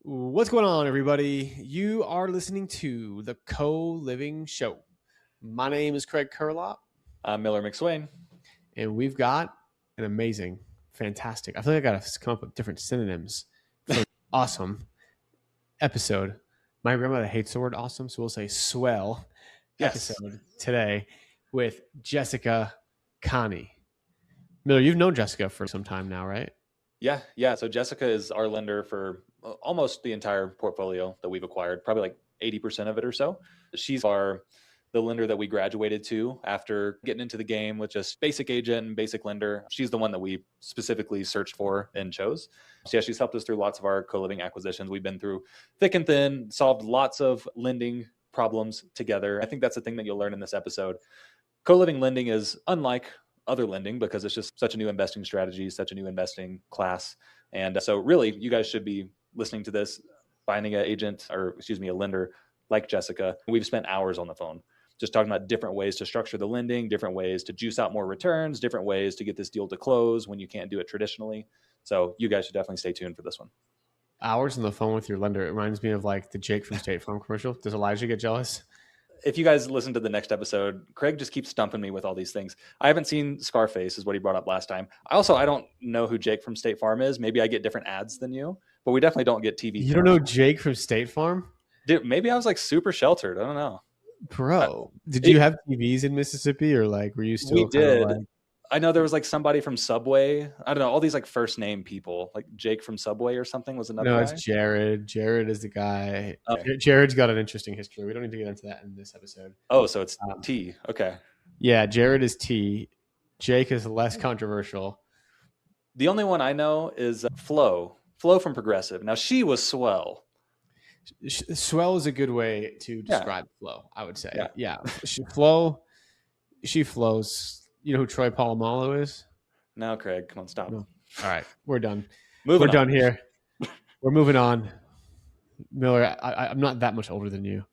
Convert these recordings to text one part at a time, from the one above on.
What's going on, everybody? You are listening to the Co-Living Show. My name is Craig Curlop, I'm Miller McSwain. and we've got an amazing, fantastic. I feel like I got to come up with different synonyms for awesome episode. My grandmother hates the word awesome, so we'll say swell Yes. episode today with Jessica Khani. Miller, you've known Jessica for some time now, right? Yeah. So Jessica is our lender for almost the entire portfolio that we've acquired, probably like 80% of it or so. She's the lender that we graduated to after getting into the game with just basic agent and basic lender. She's the one that we specifically searched for and chose. So yeah, she's helped us through lots of our co-living acquisitions. We've been through thick and thin, solved lots of lending problems together. I think that's the thing that you'll learn in this episode. Co-living lending is unlike other lending because it's just such a new investing strategy, such a new investing class. And so really, you guys should be listening to this, finding a lender like Jessica. We've spent hours on the phone just talking about different ways to structure the lending, different ways to juice out more returns, different ways to get this deal to close when you can't do it traditionally. So you guys should definitely stay tuned for this one. Hours on the phone with your lender. It reminds me of like the Jake from State Farm commercial. Does Elijah get jealous? If you guys listen to the next episode, Craig just keeps stumping me with all these things. I haven't seen Scarface, is what he brought up last time. I don't know who Jake from State Farm is. Maybe I get different ads than you, but we definitely don't get TV. You don't know Jake from State Farm? Dude, maybe I was like super sheltered. I don't know. Bro, did you have TVs in Mississippi, or like were you still? We did. Like... I know there was like somebody from Subway. I don't know, all these like first name people, like Jake from Subway or something was another. No, guy. It's Jared. Jared is the guy. Okay. Jared's got an interesting history. We don't need to get into that in this episode. Oh, so it's T. Okay. Yeah, Jared is T. Jake is less controversial. The only one I know is Flo from Progressive. Now she was swell. Swell is a good way to describe Flo, I would say. Yeah. She flows. You know who Troy Polamalu is? No, Craig, come on, stop. No. All right, we're done. We're done here. We're moving on. Miller, I'm not that much older than you.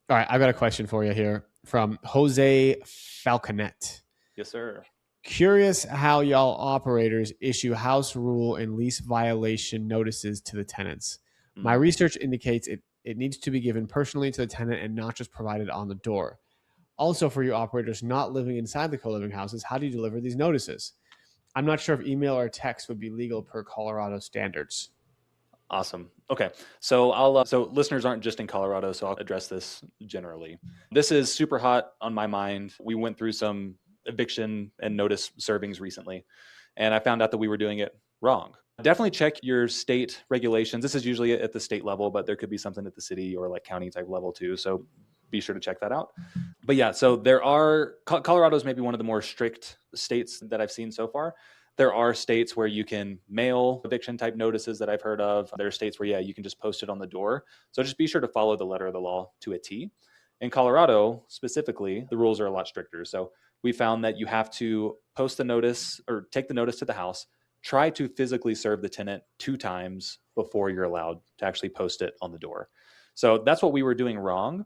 All right, I've got a question for you here from Jose Falconet. Yes, sir. Curious how y'all operators issue house rule and lease violation notices to the tenants. My research indicates it needs to be given personally to the tenant and not just provided on the door. Also, for you operators not living inside the co-living houses, how do you deliver these notices? I'm not sure if email or text would be legal per Colorado standards. Awesome. Okay. So so listeners aren't just in Colorado, so I'll address this generally. This is super hot on my mind. We went through some eviction and notice servings recently, and I found out that we were doing it wrong. Definitely check your state regulations. This is usually at the state level, but there could be something at the city or like county type level too. So be sure to check that out. But yeah, so Colorado's maybe one of the more strict states that I've seen so far. There are states where you can mail eviction type notices that I've heard of. There are states where, you can just post it on the door. So just be sure to follow the letter of the law to a T. In Colorado, specifically, the rules are a lot stricter. So we found that you have to post the notice or take the notice to the house, try to physically serve the tenant 2 times before you're allowed to actually post it on the door. So that's what we were doing wrong.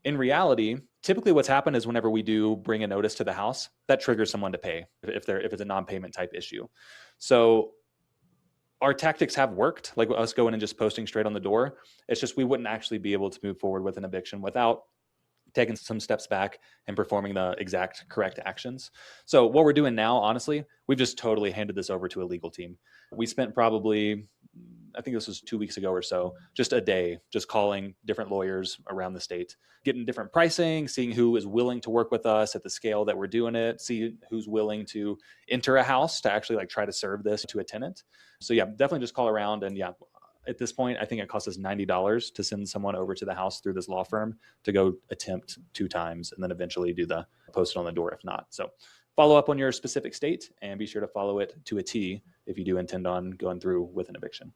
In reality, typically what's happened is whenever we do bring a notice to the house, that triggers someone to pay if it's a non-payment type issue. So our tactics have worked, like us going and just posting straight on the door. It's just we wouldn't actually be able to move forward with an eviction without taking some steps back and performing the exact correct actions. So what we're doing now, honestly, we've just totally handed this over to a legal team. We spent probably, I think this was 2 weeks ago or so, just a day, just calling different lawyers around the state, getting different pricing, seeing who is willing to work with us at the scale that we're doing it, see who's willing to enter a house to actually like try to serve this to a tenant. So yeah, definitely just call around. And yeah, at this point, I think it costs us $90 to send someone over to the house through this law firm to go attempt 2 times and then eventually do the post it on the door if not. So follow up on your specific state and be sure to follow it to a T if you do intend on going through with an eviction.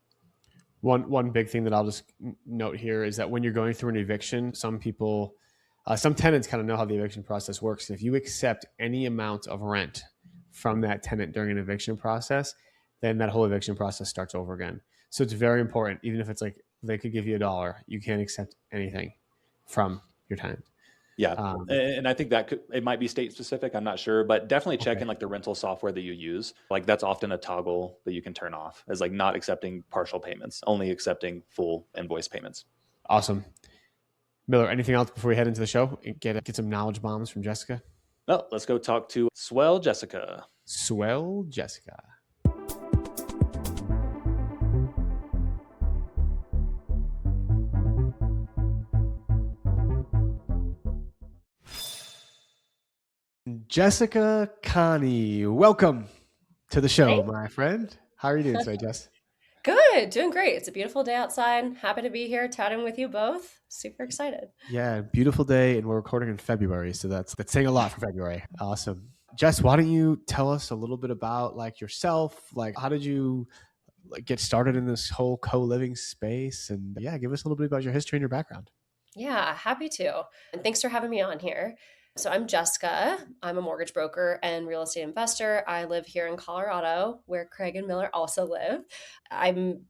One big thing that I'll just note here is that when you're going through an eviction, some tenants kind of know how the eviction process works. If you accept any amount of rent from that tenant during an eviction process, then that whole eviction process starts over again. So it's very important, even if it's like they could give you $1, you can't accept anything from your tenant. Yeah. Um, And I think that it might be state specific. I'm not sure, but definitely check okay. in like the rental software that you use. Like that's often a toggle that you can turn off as like not accepting partial payments, only accepting full invoice payments. Awesome. Miller, anything else before we head into the show? Get some knowledge bombs from Jessica. No, let's go talk to Swell Jessica. Swell Jessica. Jessica Khani, welcome to the show, Hey, my friend. How are you doing today, Jess? good, doing great. It's a beautiful day outside. Happy to be here chatting with you both. Super excited. Yeah, beautiful day, and we're recording in February, so that's saying a lot for February. Awesome. Jess, why don't you tell us a little bit about like yourself? Like, how did you like get started in this whole co-living space? And yeah, give us a little bit about your history and your background. Yeah, happy to. And thanks for having me on here. So I'm Jessica. I'm a mortgage broker and real estate investor. I live here in Colorado, where Craig and Miller also live. I'm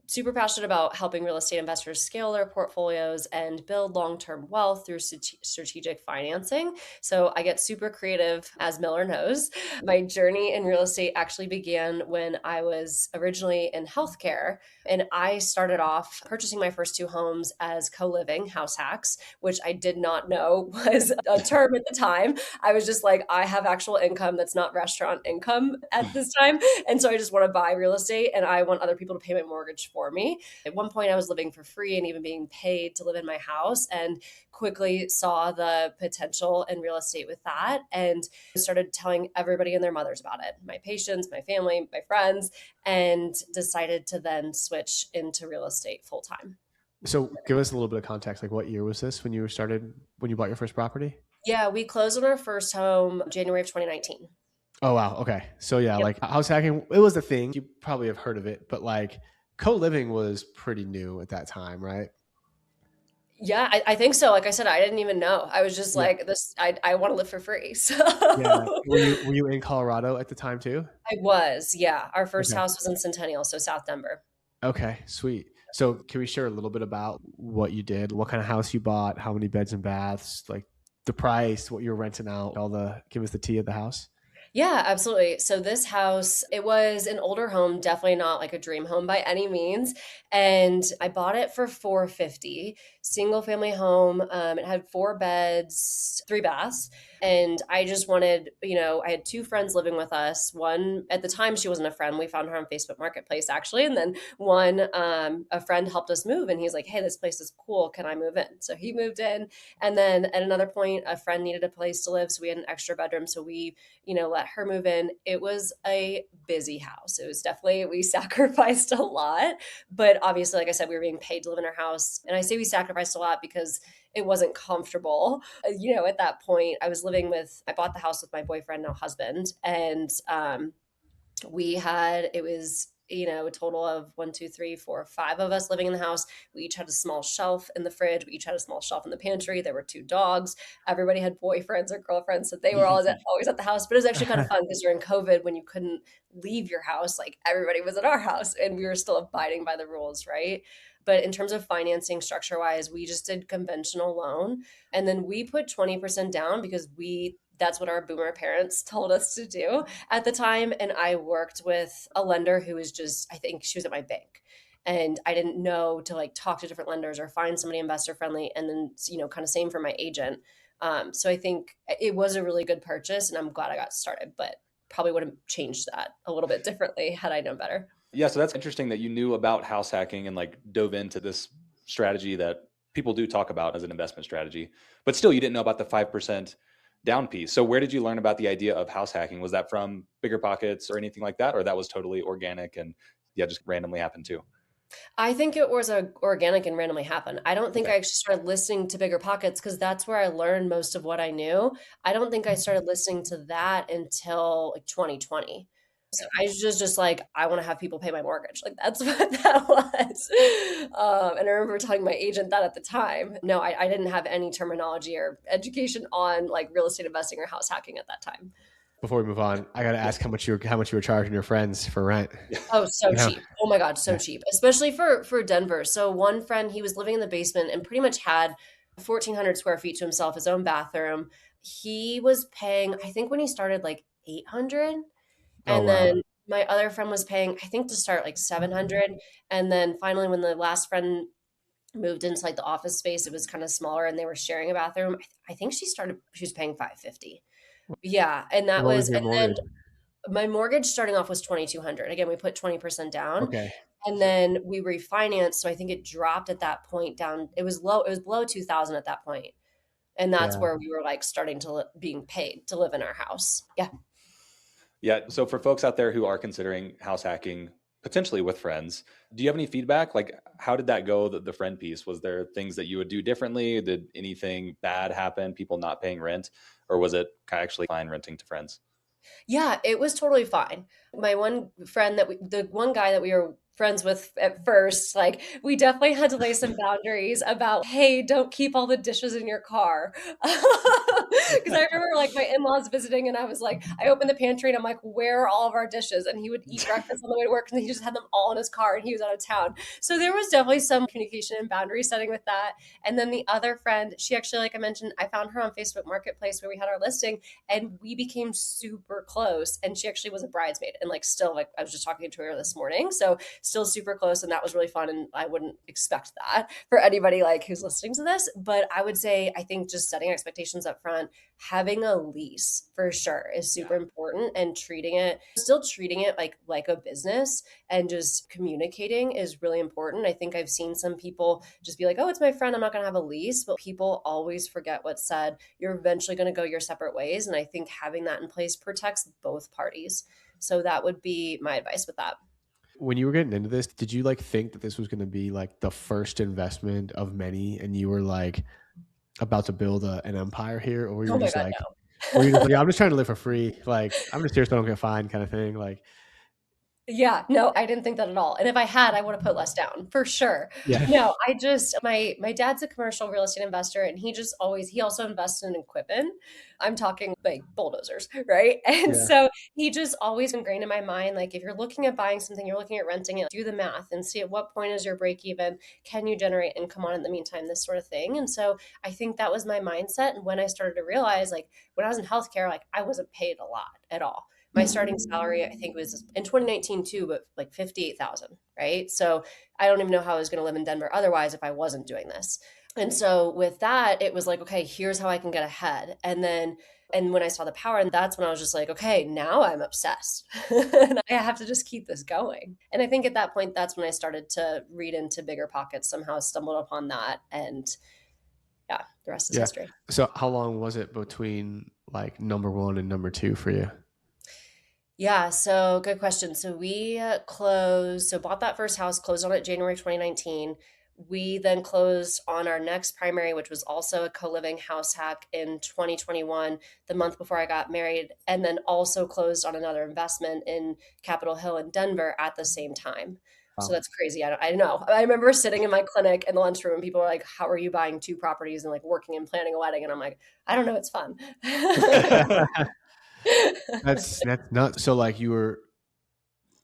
super passionate about helping real estate investors scale their portfolios and build long-term wealth through strategic financing. So I get super creative, as Miller knows. My journey in real estate actually began when I was originally in healthcare, and I started off purchasing my first two homes as co-living house hacks, which I did not know was a term at the time. I was just like, I have actual income that's not restaurant income at this time. And so I just want to buy real estate and I want other people to pay my mortgage for me. At one point, I was living for free and even being paid to live in my house, and quickly saw the potential in real estate with that and started telling everybody and their mothers about it, my patients, my family, my friends, and decided to then switch into real estate full time. So, give us a little bit of context. Like, what year was this when when you bought your first property? Yeah, we closed on our first home January of 2019. Oh wow. Okay. So yeah, Yep. like house hacking, it was a thing. You probably have heard of it, but like co-living was pretty new at that time, right? Yeah, I think so. Like I said, I didn't even know. I was just Yeah. like, this, I want to live for free. So Yeah. Were you in Colorado at the time too? I was, yeah. Our first Okay. house was in Centennial, so South Denver. Okay. Sweet. So can we share a little bit about what you did, what kind of house you bought, how many beds and baths, like the price, what you're renting out, give us the tea of the house. Yeah, absolutely. So this house, it was an older home, definitely not like a dream home by any means. And I bought it for 450, single family home. It had four beds, three baths. And I just wanted, I had two friends living with us. One at the time, she wasn't a friend. We found her on Facebook Marketplace actually. And then a friend helped us move and he's like, hey, this place is cool. Can I move in? So he moved in. And then at another point, a friend needed a place to live. So we had an extra bedroom. So we let her move in. It was a busy house. It was definitely, we sacrificed a lot, but obviously, like I said, we were being paid to live in our house. And I say we sacrificed a lot because it wasn't comfortable. At that point, I bought the house with my boyfriend, now husband. And it was, a total of one, two, three, four, five of us living in the house. We each had a small shelf in the fridge. We each had a small shelf in the pantry. There were two dogs. Everybody had boyfriends or girlfriends, so they were always at the house. But it was actually kind of fun because during COVID, when you couldn't leave your house, like everybody was at our house and we were still abiding by the rules, right? But in terms of financing structure wise, we just did conventional loan. And then we put 20% down because that's what our boomer parents told us to do at the time. And I worked with a lender who was I think she was at my bank. And I didn't know to like talk to different lenders or find somebody investor friendly. And then, kind of same for my agent. So I think it was a really good purchase and I'm glad I got started, but probably would have changed that a little bit differently had I known better. Yeah, so that's interesting that you knew about house hacking and like dove into this strategy that people do talk about as an investment strategy, but still you didn't know about the 5% down piece. So where did you learn about the idea of house hacking? Was that from Bigger Pockets or anything like that? Or that was totally organic and yeah, just randomly happened too? I think it was organic and randomly happened. I don't think Okay. I actually started listening to Bigger Pockets because that's where I learned most of what I knew. I don't think I started listening to that until like 2020. So I was just like, I want to have people pay my mortgage. Like that's what that was. And I remember telling my agent that at the time. No, I didn't have any terminology or education on like real estate investing or house hacking at that time. Before we move on, I got to Yeah. ask how much you were charging your friends for rent. Oh, so Yeah. cheap. Oh my God, so Yeah. cheap. Especially for Denver. So one friend, he was living in the basement and pretty much had 1,400 square feet to himself, his own bathroom. He was paying, I think when he started, like 800. Oh, And wow. then my other friend was paying, I think to start, like 700. And then finally, when the last friend moved into like the office space, it was kind of smaller and they were sharing a bathroom. I think she was paying 550. Yeah. And that What was was, your and then mortgage? my mortgage starting off was 2,200. Again, we put 20% down Okay. and then we refinanced. So I think it dropped at that point down. It was low. It was below 2,000 at that point. And that's Yeah. where we were like starting to being paid to live in our house. Yeah. Yeah. So for folks out there who are considering house hacking, potentially with friends, do you have any feedback? Like, how did that go? The friend piece, was there things that you would do differently? Did anything bad happen? People not paying rent, or was it actually fine renting to friends? Yeah, it was totally fine. My one friend the one guy that we were friends with at first, like we definitely had to lay some boundaries about, hey, don't keep all the dishes in your car. Because I remember like my in-laws visiting and I was like, I opened the pantry and I'm like, where are all of our dishes? And he would eat breakfast on the way to work and he just had them all in his car and he was out of town. So there was definitely some communication and boundary setting with that. And then the other friend, she actually, like I mentioned, I found her on Facebook Marketplace where we had our listing and we became super close. And she actually was a bridesmaid and like still like I was just talking to her this morning. So still super close. And that was really fun. And I wouldn't expect that for anybody like who's listening to this. But I would say I think just setting expectations up front, having a lease for sure is super important and still treating it like a business and just communicating is really important. I think I've seen some people just be like, oh, it's my friend, I'm not going to have a lease, but people always forget what's said. You're eventually going to go your separate ways. And I think having that in place protects both parties. So that would be my advice with that. When you were getting into this, did you like think that this was going to be like the first investment of many and you were like about to build an empire here? Or were Oh you my just God, like, or you're just no. like, yeah, I'm just trying to live for free. Like, I'm just here so I don't get fined kind of thing. Like, Yeah, no, I didn't think that at all. And if I had, I would have put less down for sure. yeah. No, I just my dad's a commercial real estate investor and he also invests in equipment. I'm talking like bulldozers, right? And Yeah. so he just always ingrained in my mind like if you're looking at buying something, you're looking at renting it, do the math and see at what point is your break even, can you generate income on it in the meantime, this sort of thing. And so I think that was my mindset and when I started to realize like when I was in healthcare like I wasn't paid a lot at all. My starting salary, I think, was in 2019 too, but like 58,000, right? So I don't even know how I was going to live in Denver otherwise if I wasn't doing this. And so with that, it was like, okay, here's how I can get ahead. And when I saw the power, and that's when I was just like, okay, now I'm obsessed. And I have to just keep this going. And I think at that point, that's when I started to read into bigger pockets, somehow stumbled upon that. And yeah, the rest is Yeah. history. So how long was it between like number one and number two for you? Yeah, so good question. So we bought that first house, closed on it January 2019. We then closed on our next primary, which was also a co-living house hack in 2021, the month before I got married, and then also closed on another investment in Capitol Hill in Denver at the same time. So Wow. that's crazy. I know. I remember sitting in my clinic in the lunchroom and people were like, how are you buying two properties and like working and planning a wedding? And I'm like, I don't know, it's fun. That's not so like you were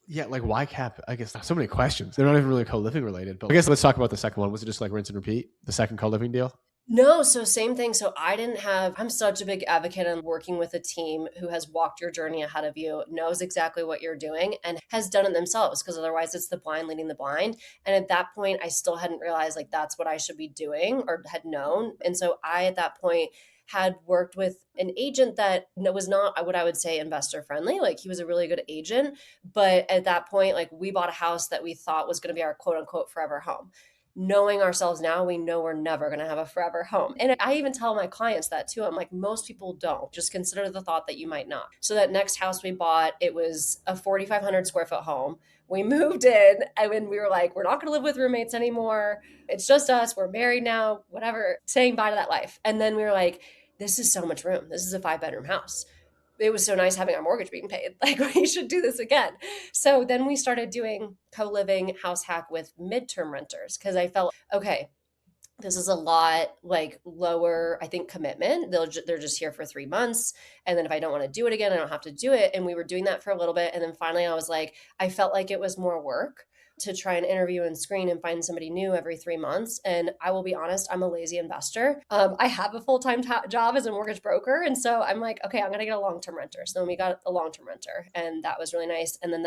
yeah, like why cap? I guess so many questions. They're not even really co-living related, but I guess let's talk about the second one. Was it just like rinse and repeat? The second co-living deal? No, so same thing. So I'm such a big advocate on working with a team who has walked your journey ahead of you, knows exactly what you're doing, and has done it themselves, because otherwise it's the blind leading the blind. And at that point, I still hadn't realized like that's what I should be doing or had known. And so I, at that point, had worked with an agent that was not what I would say investor friendly. Like he was a really good agent. But at that point, like we bought a house that we thought was going to be our quote unquote forever home. Knowing ourselves now, we know we're never going to have a forever home. And I even tell my clients that too. I'm like, most people don't. Just consider the thought that you might not. So that next house we bought, it was a 4,500 square foot home. We moved in and when we were like, we're not going to live with roommates anymore. It's just us. We're married now, whatever, saying bye to that life. And then we were like, this is so much room. This is a 5-bedroom house. It was so nice having our mortgage being paid. Like we should do this again. So then we started doing co-living house hack with midterm renters because I felt, okay, this is a lot like lower, I think, commitment. They're just here for 3 months. And then if I don't want to do it again, I don't have to do it. And we were doing that for a little bit. And then finally I was like, I felt like it was more work. to try and interview and screen and find somebody new every 3 months. And I will be honest, I'm a lazy investor. I have a full-time job as a mortgage broker. And so I'm like, okay, I'm going to get a long-term renter. So then we got a long-term renter, and that was really nice. And then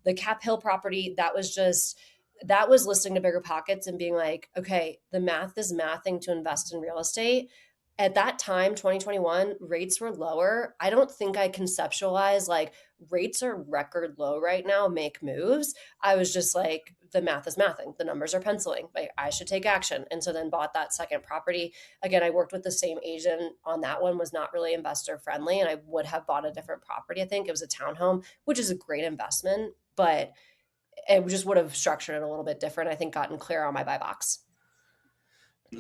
the Cap Hill property, that was listening to Bigger Pockets and being like, okay, the math is mathing to invest in real estate. At that time, 2021, rates were lower. I don't think I conceptualized like rates are record low right now, make moves. I was just like, the math is mathing. The numbers are penciling. Like, I should take action. And so then bought that second property. Again, I worked with the same agent on that one, was not really investor friendly. And I would have bought a different property. I think it was a townhome, which is a great investment, but it just would have structured it a little bit different. I think gotten clear on my buy box.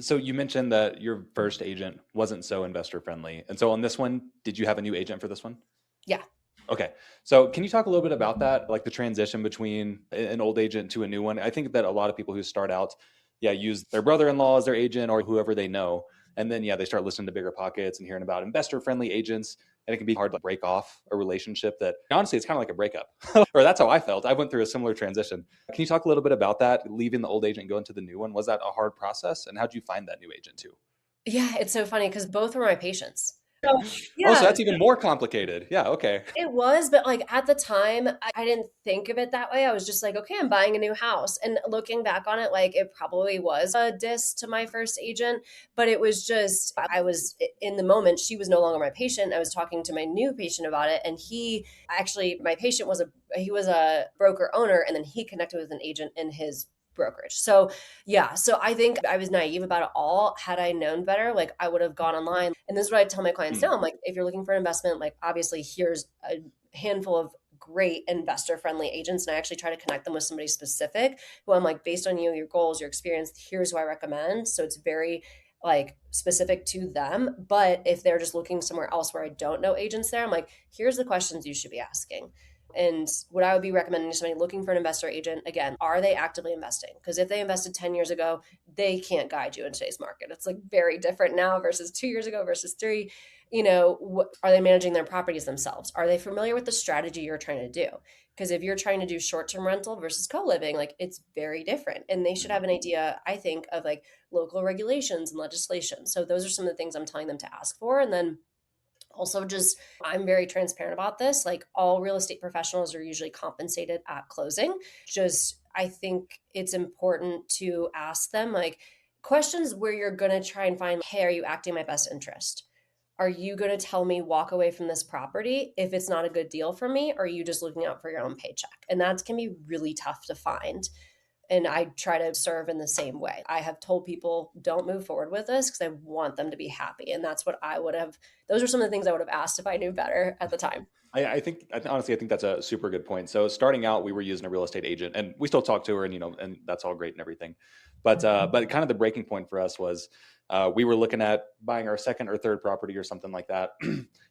So you mentioned that your first agent wasn't so investor friendly. And so on this one, did you have a new agent for this one? Yeah. Okay. So can you talk a little bit about that, like the transition between an old agent to a new one? I think that a lot of people who start out, use their brother-in-law as their agent or whoever they know. And then, they start listening to Bigger Pockets and hearing about investor-friendly agents. And it can be hard to break off a relationship that, honestly, it's kind of like a breakup. Or that's how I felt. I went through a similar transition. Can you talk a little bit about that, leaving the old agent and going to the new one? Was that a hard process? And how'd you find that new agent too? Yeah, it's so funny because both were my patients. So, Oh, so that's even more complicated. Yeah, okay. It was, but like at the time, I didn't think of it that way. I was just like, okay, I'm buying a new house. And looking back on it, like it probably was a diss to my first agent, but it was just, I was in the moment, she was no longer my patient. I was talking to my new patient about it. And my patient was he was a broker owner, and then he connected with an agent in his brokerage. So I think I was naive about it all. Had I known better, like I would have gone online. And this is what I tell my clients now. I'm like, if you're looking for an investment, like obviously here's a handful of great investor friendly agents. And I actually try to connect them with somebody specific who I'm like, based on you, your goals, your experience, here's who I recommend. So it's very like specific to them. But if they're just looking somewhere else where I don't know agents there, I'm like, here's the questions you should be asking. And what I would be recommending to somebody looking for an investor agent, again, are they actively investing? Because if they invested 10 years ago, they can't guide you in today's market. It's like very different now versus 2 years ago versus 3. Are they managing their properties themselves? Are they familiar with the strategy you're trying to do? Because if you're trying to do short-term rental versus co-living, like it's very different. And they should have an idea, I think, of like local regulations and legislation. So those are some of the things I'm telling them to ask for. And then also, just I'm very transparent about this. Like all real estate professionals are usually compensated at closing. I think it's important to ask them like questions where you're going to try and find, hey, are you acting in my best interest? Are you going to tell me walk away from this property if it's not a good deal for me? Or are you just looking out for your own paycheck? And that can be really tough to find. And I try to serve in the same way. I have told people, don't move forward with this because I want them to be happy. And that's what those are some of the things I would have asked if I knew better at the time. Honestly, I think that's a super good point. So starting out, we were using a real estate agent and we still talk to her and that's all great and everything. But kind of the breaking point for us was we were looking at buying our second or third property or something like that.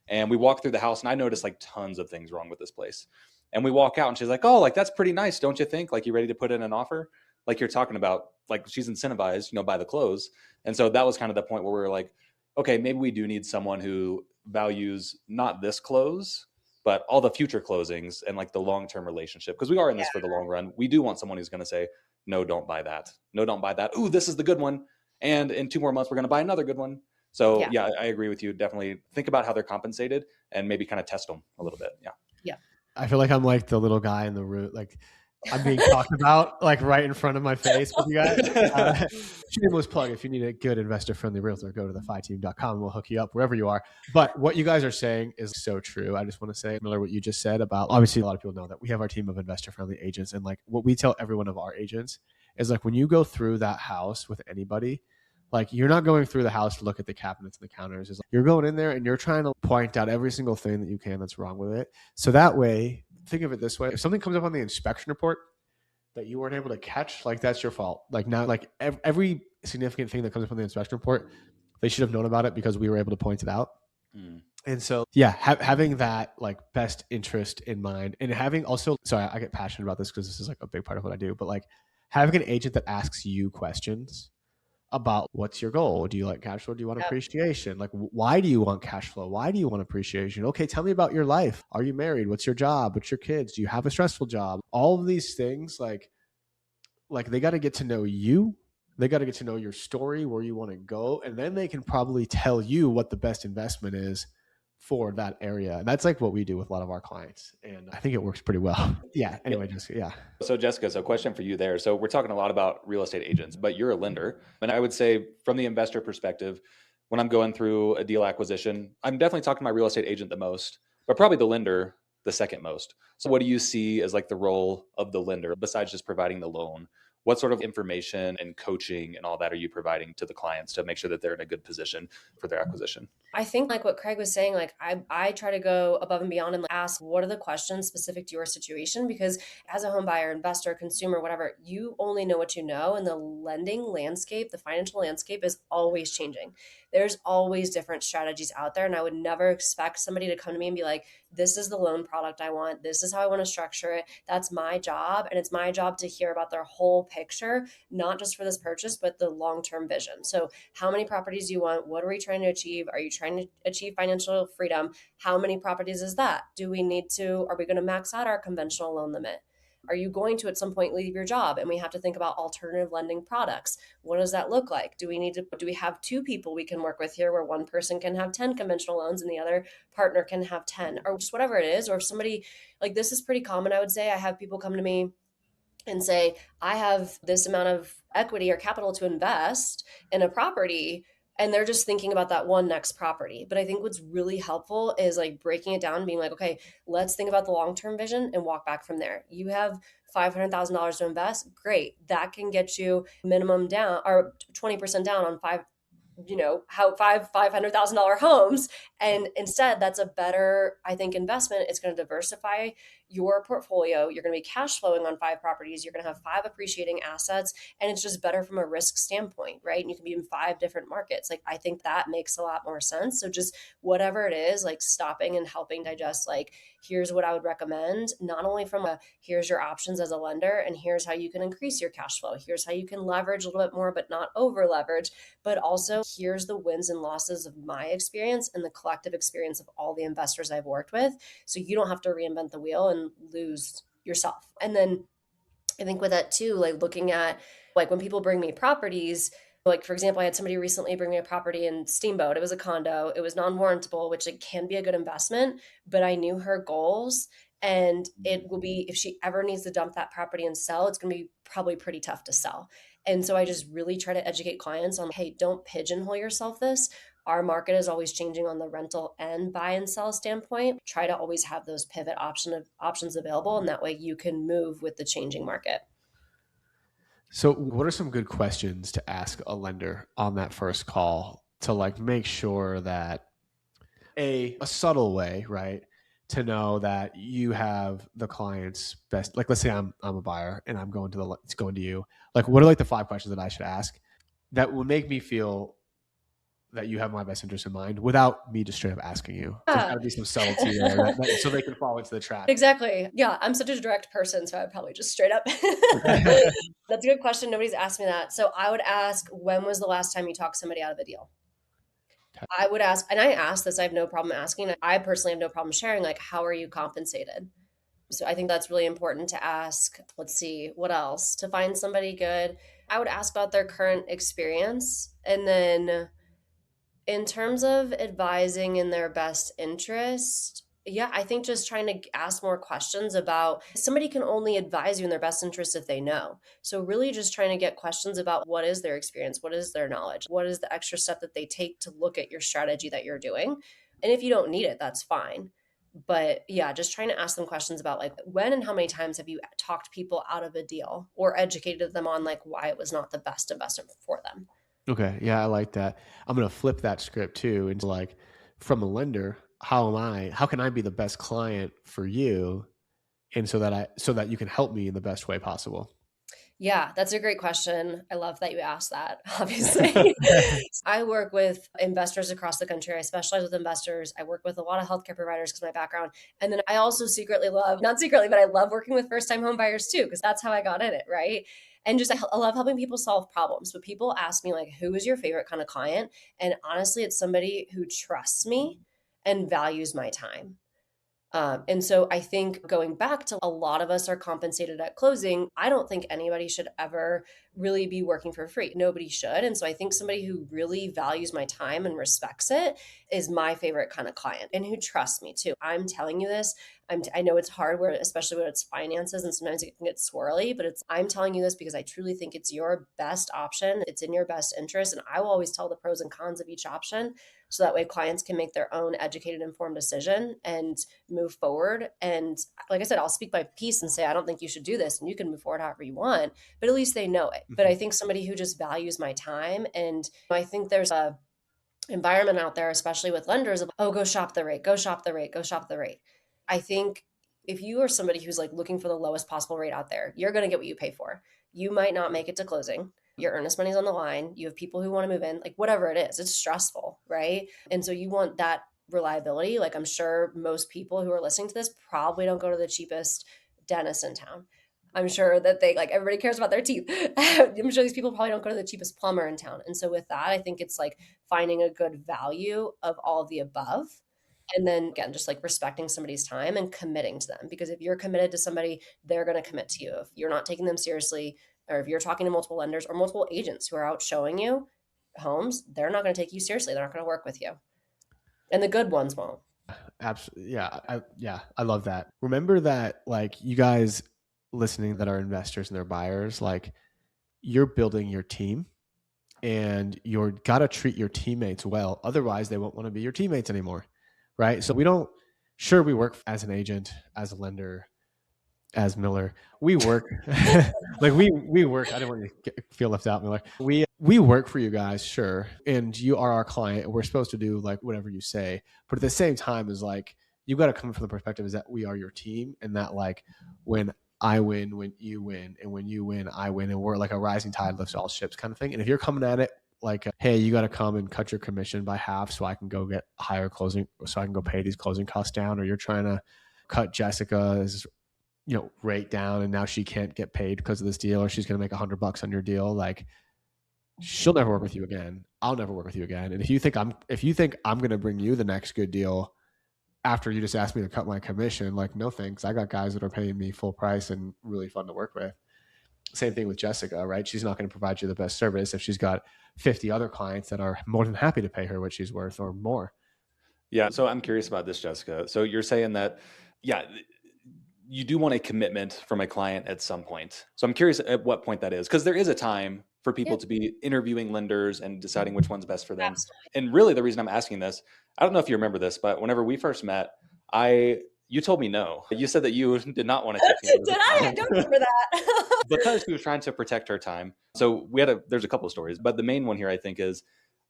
And we walked through the house and I noticed like tons of things wrong with this place. And we walk out and she's like, oh, like, that's pretty nice. Don't you think? Like, you ready to put in an offer? Like you're talking about, like she's incentivized, by the close. And so that was kind of the point where we were like, okay, maybe we do need someone who values not this close, but all the future closings and like the long-term relationship. Because we are in this for the long run. We do want someone who's going to say, no, don't buy that. No, don't buy that. Ooh, this is the good one. And in 2 more months, we're going to buy another good one. So yeah, I agree with you. Definitely think about how they're compensated and maybe kind of test them a little bit. Yeah. Yeah. I feel like I'm like the little guy in the room, like I'm being talked about like right in front of my face with you guys. Shameless plug. If you need a good investor friendly realtor, go to thefiteam.com and we'll hook you up wherever you are. But what you guys are saying is so true. I just want to say, Miller, what you just said about, obviously a lot of people know that we have our team of investor friendly agents. And like what we tell every one of our agents is like, when you go through that house with anybody, like you're not going through the house to look at the cabinets and the counters. It's like you're going in there and you're trying to point out every single thing that you can that's wrong with it. So that way, think of it this way. If something comes up on the inspection report that you weren't able to catch, like that's your fault. Like now, like every significant thing that comes up on the inspection report, they should have known about it because we were able to point it out. And so, yeah, having that like best interest in mind and having also, sorry, I get passionate about this because this is like a big part of what I do, but like having an agent that asks you questions about what's your goal? Do you like cash flow? Do you want appreciation? Like, why do you want cash flow? Why do you want appreciation? Okay, tell me about your life. Are you married? What's your job? What's your kids? Do you have a stressful job? All of these things, like like they got to get to know you. They got to get to know your story, where you want to go, and then they can probably tell you what the best investment is for that area. And that's like what we do with a lot of our clients. And I think it works pretty well. Yeah. Anyway, Jessica, yeah. So Jessica, so question for you there. So we're talking a lot about real estate agents, but you're a lender. And I would say from the investor perspective, when I'm going through a deal acquisition, I'm definitely talking to my real estate agent the most, but probably the lender the second most. So what do you see as like the role of the lender besides just providing the loan? What sort of information and coaching and all that are you providing to the clients to make sure that they're in a good position for their acquisition? I think like what Craig was saying, like I try to go above and beyond and ask what are the questions specific to your situation, because as a home buyer, investor, consumer, whatever, you only know what you know, and the lending landscape, the financial landscape is always changing. There's always different strategies out there, and I would never expect somebody to come to me and be like, this is the loan product I want. This is how I want to structure it. That's my job, and it's my job to hear about their whole picture, not just for this purchase, but the long-term vision. So how many properties do you want? What are we trying to achieve? Are you trying to achieve financial freedom? How many properties is that? Are we going to max out our conventional loan limit? Are you going to at some point leave your job? And we have to think about alternative lending products. What does that look like? Do we have two people we can work with here where one person can have 10 conventional loans and the other partner can have 10, or just whatever it is? Or if somebody, like, this is pretty common, I would say. I have people come to me and say, I have this amount of equity or capital to invest in a property, and they're just thinking about that one next property. But I think what's really helpful is like breaking it down, being like, okay, let's think about the long-term vision and walk back from there. You have $500,000 to invest. Great. That can get you minimum down or 20% down on $500,000 homes. And instead, that's a better, I think, investment. It's going to diversify your portfolio. You're going to be cash flowing on 5 properties. You're going to have 5 appreciating assets, and it's just better from a risk standpoint, right? And you can be in 5 different markets. Like, I think that makes a lot more sense. So just whatever it is, like stopping and helping digest, like, here's what I would recommend, not only from here's your options as a lender, and here's how you can increase your cash flow. Here's how you can leverage a little bit more, but not over leverage, but also here's the wins and losses of my experience and the collective experience of all the investors I've worked with. So you don't have to reinvent the wheel and lose yourself. And then I think with that too, like looking at like when people bring me properties, like for example, I had somebody recently bring me a property in Steamboat. It was a condo. It was non-warrantable, which it can be a good investment, but I knew her goals. And it will be, if she ever needs to dump that property and sell, it's going to be probably pretty tough to sell. And so I just really try to educate clients on, hey, don't pigeonhole yourself this. Our market is always changing on the rental and buy and sell standpoint. Try to always have those pivot options available, and that way you can move with the changing market. So what are some good questions to ask a lender on that first call to like make sure that a subtle way, right, to know that you have the client's best, like let's say I'm a buyer and I'm going to you. Like what are like the 5 questions that I should ask that will make me feel that you have my best interest in mind without me just straight up asking you? There's got to be some subtlety there so they can fall into the trap. Exactly. Yeah, I'm such a direct person, so I'd probably just straight up. That's a good question. Nobody's asked me that. So I would ask, when was the last time you talked somebody out of a deal? Okay. I would ask, and I ask this, I have no problem asking. I personally have no problem sharing, like, how are you compensated? So I think that's really important to ask. Let's see, what else? To find somebody good, I would ask about their current experience. And then in terms of advising in their best interest, yeah, I think just trying to ask more questions about, somebody can only advise you in their best interest if they know. So really just trying to get questions about what is their experience, what is their knowledge, what is the extra step that they take to look at your strategy that you're doing. And if you don't need it, that's fine. But yeah, just trying to ask them questions about like, when and how many times have you talked people out of a deal or educated them on like why it was not the best investment for them. Okay. Yeah, I like that. I'm going to flip that script too into like, from a lender, how can I be the best client for you? And so that you can help me in the best way possible. Yeah, that's a great question. I love that you asked that, obviously. I work with investors across the country. I specialize with investors. I work with a lot of healthcare providers because of my background. And then I also not secretly, but I love working with first-time home buyers too, because that's how I got in it, right? And just I love helping people solve problems. But people ask me like, who is your favorite kind of client? And honestly, it's somebody who trusts me and values my time. And so I think going back to a lot of us are compensated at closing. I don't think anybody should ever really be working for free. Nobody should. And so I think somebody who really values my time and respects it is my favorite kind of client and who trusts me too. I'm telling you this. I know it's hard where, especially when it's finances and sometimes it can get swirly, but I'm telling you this because I truly think it's your best option. It's in your best interest. And I will always tell the pros and cons of each option. So that way clients can make their own educated, informed decision and move forward. And like I said, I'll speak my piece and say, I don't think you should do this and you can move forward however you want, but at least they know it. But I think somebody who just values my time, and I think there's a environment out there, especially with lenders of, oh, go shop the rate, go shop the rate, go shop the rate. I think if you are somebody who's like looking for the lowest possible rate out there, you're going to get what you pay for. You might not make it to closing. Your earnest money's on the line. You have people who want to move in, like whatever it is, it's stressful, right? And so you want that reliability. Like I'm sure most people who are listening to this probably don't go to the cheapest dentist in town. I'm sure that they like everybody cares about their teeth. I'm sure these people probably don't go to the cheapest plumber in town. And so with that, I think it's like finding a good value of all of the above. And then again, just like respecting somebody's time and committing to them. Because if you're committed to somebody, they're going to commit to you. If you're not taking them seriously, or if you're talking to multiple lenders or multiple agents who are out showing you homes, they're not going to take you seriously. They're not going to work with you. And the good ones won't. Absolutely. I love that. Remember that, like, you guys listening that are investors and they're buyers, like, you're building your team and you're got to treat your teammates well. Otherwise, they won't want to be your teammates anymore. Right. So we work as an agent, as a lender, as Miller. We work like we work. I don't want you to feel left out, Miller. We work for you guys, sure. And you are our client. We're supposed to do like whatever you say. But at the same time, is like you've got to come from the perspective is that we are your team, and that like when I win, when you win, and when you win, I win, and we're like a rising tide lifts all ships kind of thing. And if you're coming at it like, hey, you got to come and cut your commission by half so I can go get higher closing, so I can go pay these closing costs down, or you're trying to cut Jessica's rate down and now she can't get paid because of this deal, or she's going to make $100 on your deal, like she'll never work with you again. I'll never work with you again. And if you think I'm going to bring you the next good deal after you just asked me to cut my commission, like, no thanks. I got guys that are paying me full price and really fun to work with. Same thing with Jessica, right? She's not going to provide you the best service if she's got 50 other clients that are more than happy to pay her what she's worth or more. Yeah. So I'm curious about this, Jessica. So you're saying that, yeah, you do want a commitment from a client at some point. So I'm curious at what point that is, because there is a time for people to be interviewing lenders and deciding which one's best for them. Absolutely. And really the reason I'm asking this, I don't know if you remember this, but whenever we first met, you told me no. You said that you did not want to take me. Did I? I don't remember that. Because she was trying to protect her time. So there's a couple of stories, but the main one here I think is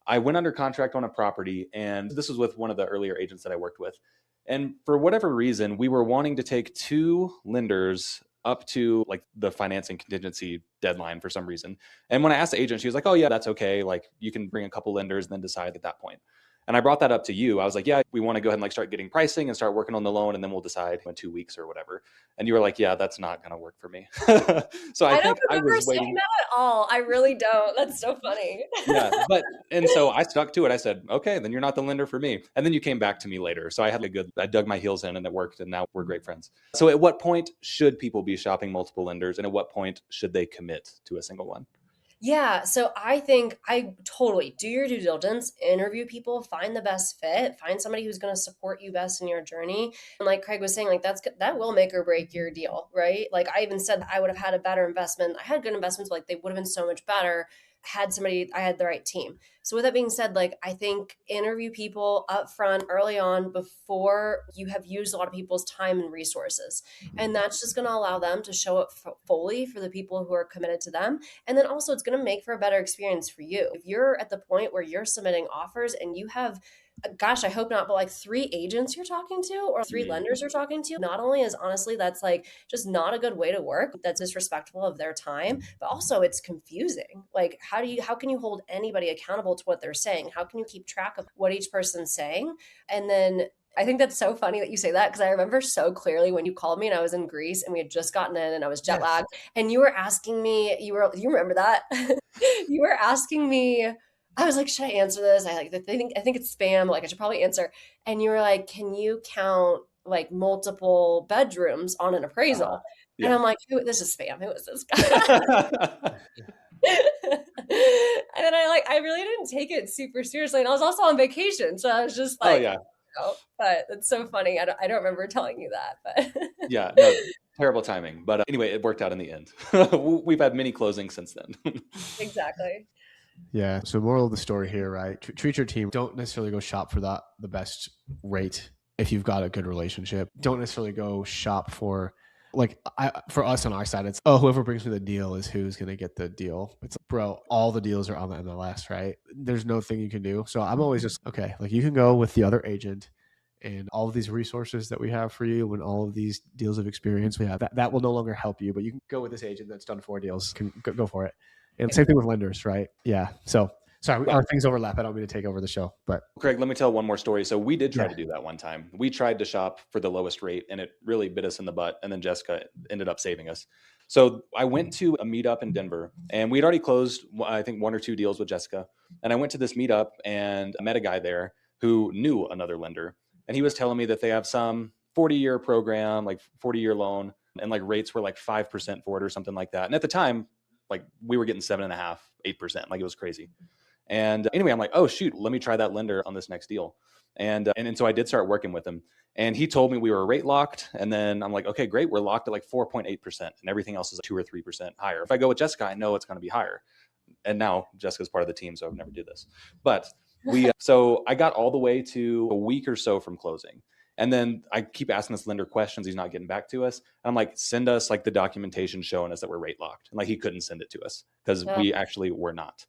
I went under contract on a property, and this was with one of the earlier agents that I worked with. And for whatever reason, we were wanting to take two lenders up to like the financing contingency deadline for some reason. And when I asked the agent, she was like, oh yeah, that's okay. Like you can bring a couple lenders and then decide at that point. And I brought that up to you. I was like, yeah, we want to go ahead and like start getting pricing and start working on the loan, and then we'll decide in 2 weeks or whatever. And you were like, yeah, that's not going to work for me. So I don't think I remember was saying waiting. that at all. I really don't. That's so funny. Yeah, and so I stuck to it. I said, okay, then you're not the lender for me. And then you came back to me later. So I dug my heels in and it worked, and now we're great friends. So at what point should people be shopping multiple lenders, and at what point should they commit to a single one? Yeah. So I think I totally do your due diligence, interview people, find the best fit, find somebody who's going to support you best in your journey. And like Craig was saying, like that will make or break your deal, right? Like I even said that I would have had a better investment. I had good investments, but like they would have been so much better had I had the right team. So with that being said, like I think interview people up front early on before you have used a lot of people's time and resources. And that's just going to allow them to show up fully for the people who are committed to them. And then also it's going to make for a better experience for you. If you're at the point where you're submitting offers and you have, gosh, I hope not, but like 3 agents you're talking to or 3 lenders you're talking to, not only is honestly that's like just not a good way to work, that's disrespectful of their time, but also it's confusing. Like how can you hold anybody accountable to what they're saying? How can you keep track of what each person's saying? And then I think that's so funny that you say that, because I remember so clearly when you called me and I was in Greece and we had just gotten in and I was jet lagged, and you were asking me, you remember that? You were asking me, I was like, should I answer this? I think it's spam. Like I should probably answer. And you were like, can you count like multiple bedrooms on an appraisal. And I'm like, this is spam. Who is this guy? And then I really didn't take it super seriously. And I was also on vacation. So I was just like, but it's so funny. I don't remember telling you that, but yeah, no, terrible timing. But anyway, it worked out in the end. We've had many closings since then. Exactly. Yeah. So moral of the story here, right? Treat your team. Don't necessarily go shop for the best rate if you've got a good relationship. Don't necessarily go shop for for us on our side, it's whoever brings me the deal is who's going to get the deal. It's like, bro, all the deals are on the MLS, right? There's no thing you can do. So I'm always just, okay, like you can go with the other agent and all of these resources that we have for you and all of these deals of experience we have, that will no longer help you, but you can go with this agent that's done 4 deals, can go for it. And same thing with lenders, right? Yeah. So sorry, our things overlap. I don't mean to take over the show, but Craig, let me tell one more story. So we did try to do that one time. We tried to shop for the lowest rate and it really bit us in the butt. And then Jessica ended up saving us. So I went to a meetup in Denver and we'd already closed, I think 1 or 2 deals with Jessica. And I went to this meetup and I met a guy there who knew another lender. And he was telling me that they have some 40-year program, like 40-year loan, and like rates were like 5% for it or something like that. And at the time, like we were getting 7.5%, 8%, like it was crazy. And anyway, I'm like, oh shoot, let me try that lender on this next deal. And so I did start working with him. And he told me we were rate locked. And then I'm like, okay, great. We're locked at like 4.8% and everything else is 2 or 3% higher. If I go with Jessica, I know it's going to be higher. And now Jessica's part of the team, so I've never do this. But so I got all the way to a week or so from closing. And then I keep asking this lender questions. He's not getting back to us. And I'm like, send us like the documentation showing us that we're rate locked. And like, he couldn't send it to us because we actually were not.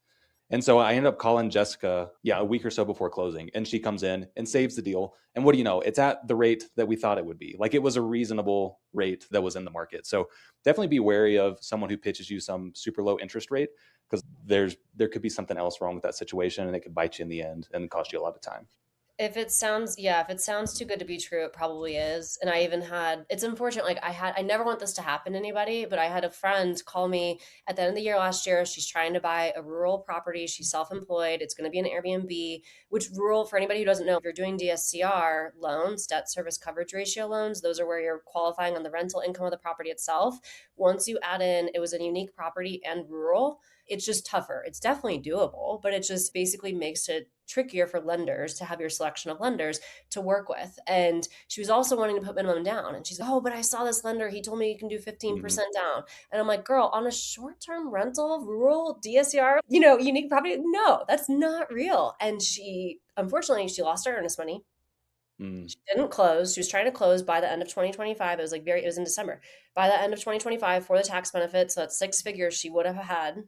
And so I ended up calling Jessica, a week or so before closing, and she comes in and saves the deal. And what do you know? It's at the rate that we thought it would be. Like it was a reasonable rate that was in the market. So definitely be wary of someone who pitches you some super low interest rate because there could be something else wrong with that situation and it could bite you in the end and cost you a lot of time. If it sounds too good to be true, it probably is. And I even it's unfortunate. Like I never want this to happen to anybody, but I had a friend call me at the end of the year last year. She's trying to buy a rural property. She's self-employed. It's going to be an Airbnb, which rural, for anybody who doesn't know, if you're doing DSCR loans, debt service coverage ratio loans, those are where you're qualifying on the rental income of the property itself. Once you add in, it was a unique property and rural, it's just tougher. It's definitely doable, but it just basically makes it trickier for lenders to have your selection of lenders to work with. And she was also wanting to put minimum down. And she's like, oh, but I saw this lender. He told me you can do 15% down. And I'm like, girl, on a short-term rental, rural, DSCR, unique property, no, that's not real. And unfortunately, she lost her earnest money. She didn't close. She was trying to close by the end of 2025. It was in December. By the end of 2025 for the tax benefit, so that's 6 figures she would have had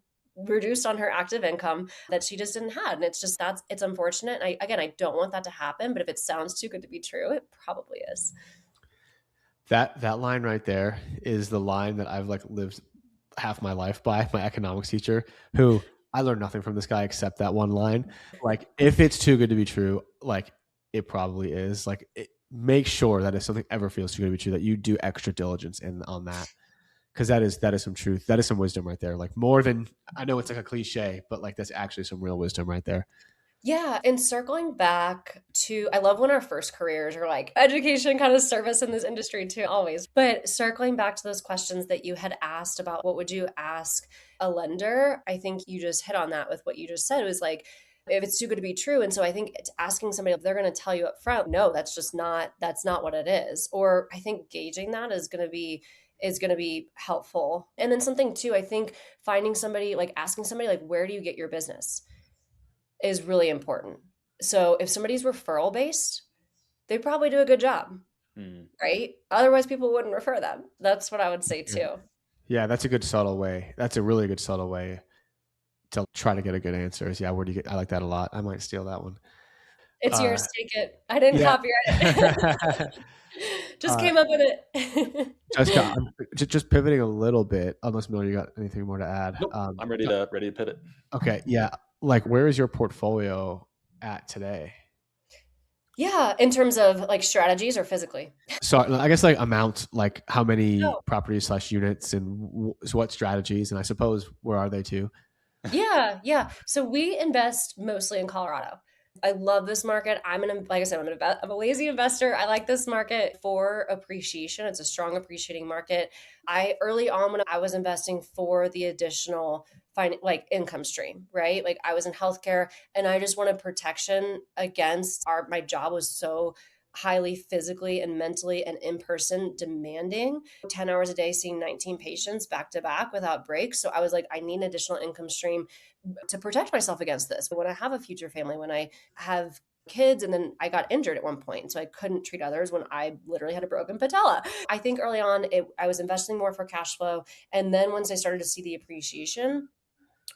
reduced on her active income that she just didn't have. And it's unfortunate. I don't want that to happen, but if it sounds too good to be true, it probably is. That line right there is the line that I've lived half my life by. My economics teacher, who I learned nothing from this guy except that one line. Like, if it's too good to be true, like it probably is. Like, make sure that if something ever feels too good to be true, that you do extra diligence on that. Because that is some truth. That is some wisdom right there. Like, more than, I know it's like a cliche, but like that's actually some real wisdom right there. Yeah. And circling back to, I love when our first careers are like education kind of service in this industry too, always. But circling back to those questions that you had asked about what would you ask a lender, I think you just hit on that with what you just said. It was like, if it's too good to be true. And so I think it's asking somebody if they're going to tell you up front, no, that's not what it is. Or I think gauging that is going to be helpful. And then something too, I think finding somebody, like asking somebody, like, where do you get your business is really important. So if somebody's referral based, they probably do a good job, right? Otherwise people wouldn't refer them. That's what I would say too. Yeah, that's a good subtle way. That's a really good subtle way to try to get a good answer. Yeah, where do you get? I like that a lot. I might steal that one. It's yours. Take it. I didn't copyright it. Just came up with it. Jessica, just pivoting a little bit, unless Miller, you got anything more to add? Nope, I'm ready to pivot. Okay, yeah. Like, where is your portfolio at today? Yeah, in terms of like strategies or physically? So I guess like amount, like how many properties / units and what strategies, and I suppose where are they too? Yeah. So we invest mostly in Colorado. I love this market. Like I said, I'm a lazy investor. I like this market for appreciation. It's a strong appreciating market. Early on when I was investing for the additional like income stream, right? Like I was in healthcare and I just wanted protection against my job was so highly physically and mentally and in person demanding 10 hours a day, seeing 19 patients back to back without breaks. So I was like, I need an additional income stream to protect myself against this. When I have a future family, when I have kids, and then I got injured at one point, so I couldn't treat others when I literally had a broken patella. I think early on, I was investing more for cash flow. And then once I started to see the appreciation,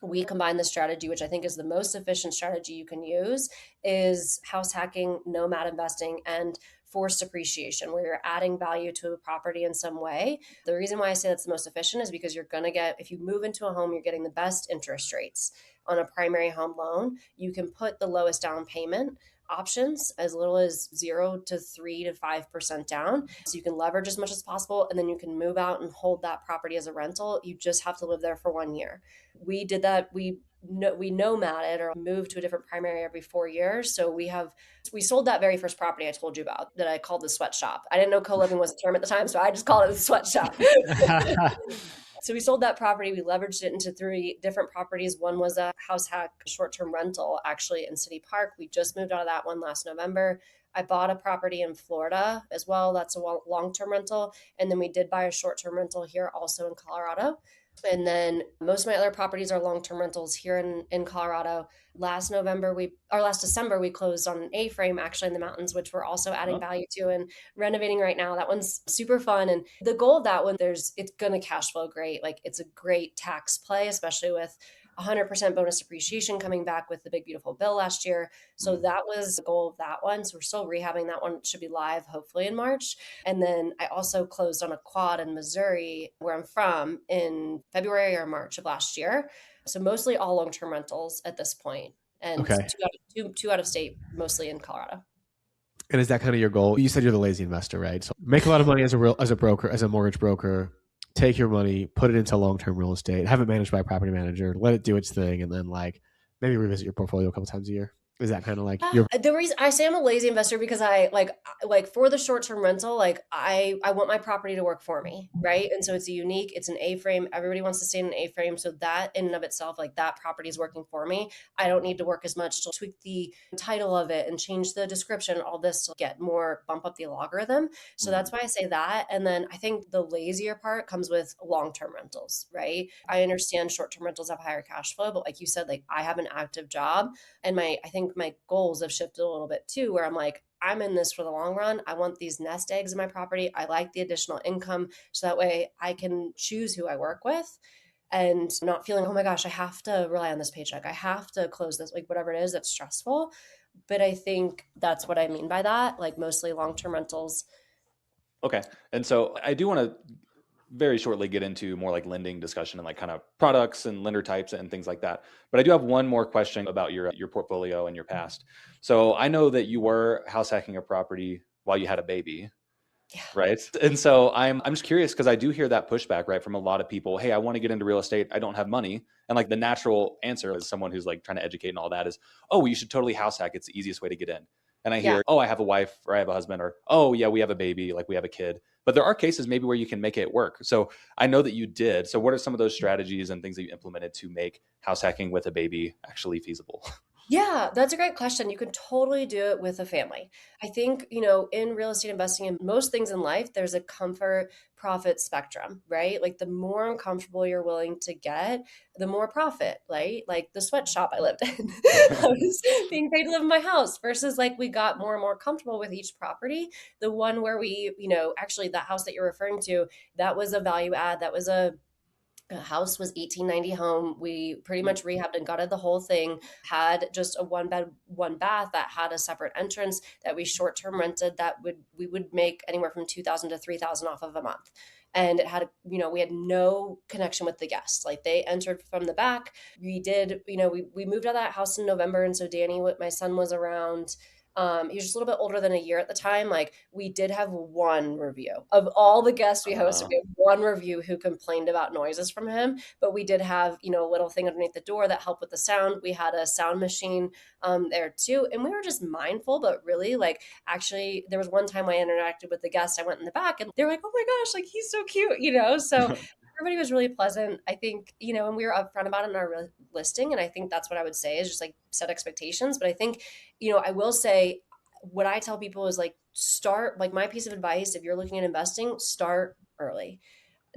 we combine the strategy, which I think is the most efficient strategy you can use, is house hacking, nomad investing, and forced appreciation, where you're adding value to a property in some way. The reason why I say that's the most efficient is because you're going to get, if you move into a home, you're getting the best interest rates on a primary home loan. You can put the lowest down payment options as little as 0 to 3 to 5% down. So you can leverage as much as possible, and then you can move out and hold that property as a rental. You just have to live there for 1 year. We did that. We nomaded or moved to a different primary every 4 years. So we sold that very first property I told you about that I called the sweatshop. I didn't know co-living was a term at the time, so I just called it the sweatshop. So we sold that property. We leveraged it into 3 different properties. One was a house hack short-term rental, actually in City Park. We just moved out of that one last November. I bought a property in Florida as well. That's a long-term rental. And then we did buy a short-term rental here also in Colorado. And then most of my other properties are long-term rentals here in Colorado. Last December, we closed on an A-frame actually in the mountains, which we're also adding value to and renovating right now. That one's super fun. And the goal of that one, it's going to cash flow great. Like it's a great tax play, especially with 100% bonus depreciation coming back with the big beautiful bill last year. So that was the goal of that one. So we're still rehabbing that one. It should be live hopefully in March. And then I also closed on a quad in Missouri, where I'm from, in February or March of last year. So mostly all long-term rentals at this point, and Okay. two out of state, mostly in Colorado. And is that kind of your goal? You said you're the lazy investor, right? So make a lot of money as a broker, as a mortgage broker, take your money, put it into long-term real estate, have it managed by a property manager, let it do its thing, and then like maybe revisit your portfolio a couple times a year. Is that kind of like your The reason I say I'm a lazy investor, because I like for the short-term rental, like I want my property to work for me, right? And so it's it's an A-frame. Everybody wants to stay in an A-frame. So that in and of itself, like that property is working for me. I don't need to work as much to tweak the title of it and change the description, all this to bump up the algorithm. So that's why I say that. And then I think the lazier part comes with long-term rentals, right? I understand short-term rentals have higher cash flow, but like you said, like I have an active job, and I think my goals have shifted a little bit too, where I'm like, I'm in this for the long run. I want these nest eggs in my property. I like the additional income. So that way I can choose who I work with and not feeling, oh my gosh, I have to rely on this paycheck. I have to close this, like whatever it is that's stressful. But I think that's what I mean by that, like mostly long-term rentals. Okay. And so I do want to very shortly get into more like lending discussion and like kind of products and lender types and things like that. But I do have one more question about your portfolio and your past. So I know that you were house hacking a property while you had a baby. Yeah. Right. And so I'm just curious, because I do hear that pushback, right, from a lot of people. Hey, I want to get into real estate. I don't have money. And like the natural answer as someone who's like trying to educate and all that is, oh, well, you should totally house hack. It's the easiest way to get in. And I hear, oh, I have a wife, or I have a husband, or, oh yeah, we have a baby, like we have a kid. But there are cases maybe where you can make it work. So I know that you did. So what are some of those strategies and things that you implemented to make house hacking with a baby actually feasible? Yeah, that's a great question. You can totally do it with a family. I think, in real estate investing and most things in life, there's a comfort profit spectrum, right? Like the more uncomfortable you're willing to get, the more profit, right? Like the sweatshop I lived in, I was being paid to live in my house versus like we got more and more comfortable with each property. The one where actually that house that you're referring to, that was a value add. That was a house was 1890 home. We pretty much rehabbed and gutted the whole thing, had just a 1 bed, 1 bath that had a separate entrance that we short-term rented we would make anywhere from 2,000 to 3,000 off of a month. And it had, we had no connection with the guests. Like they entered from the back. We did, we moved out of that house in November. And so Danny, my son, was around He was just a little bit older than a year at the time. Like we did have one review of all the guests we hosted. We had one review who complained about noises from him, but we did have, you know, a little thing underneath the door that helped with the sound. We had a sound machine there too. And we were just mindful, but really like, actually there was one time I interacted with the guest. I went in the back and they're like, oh my gosh, like he's so cute, you know? So everybody was really pleasant. I think, you know, and we were upfront about it in our listing. And I think that's what I would say is just like set expectations. But I think, you know, I will say what I tell people is like start, like my piece of advice, if you're looking at investing, start early.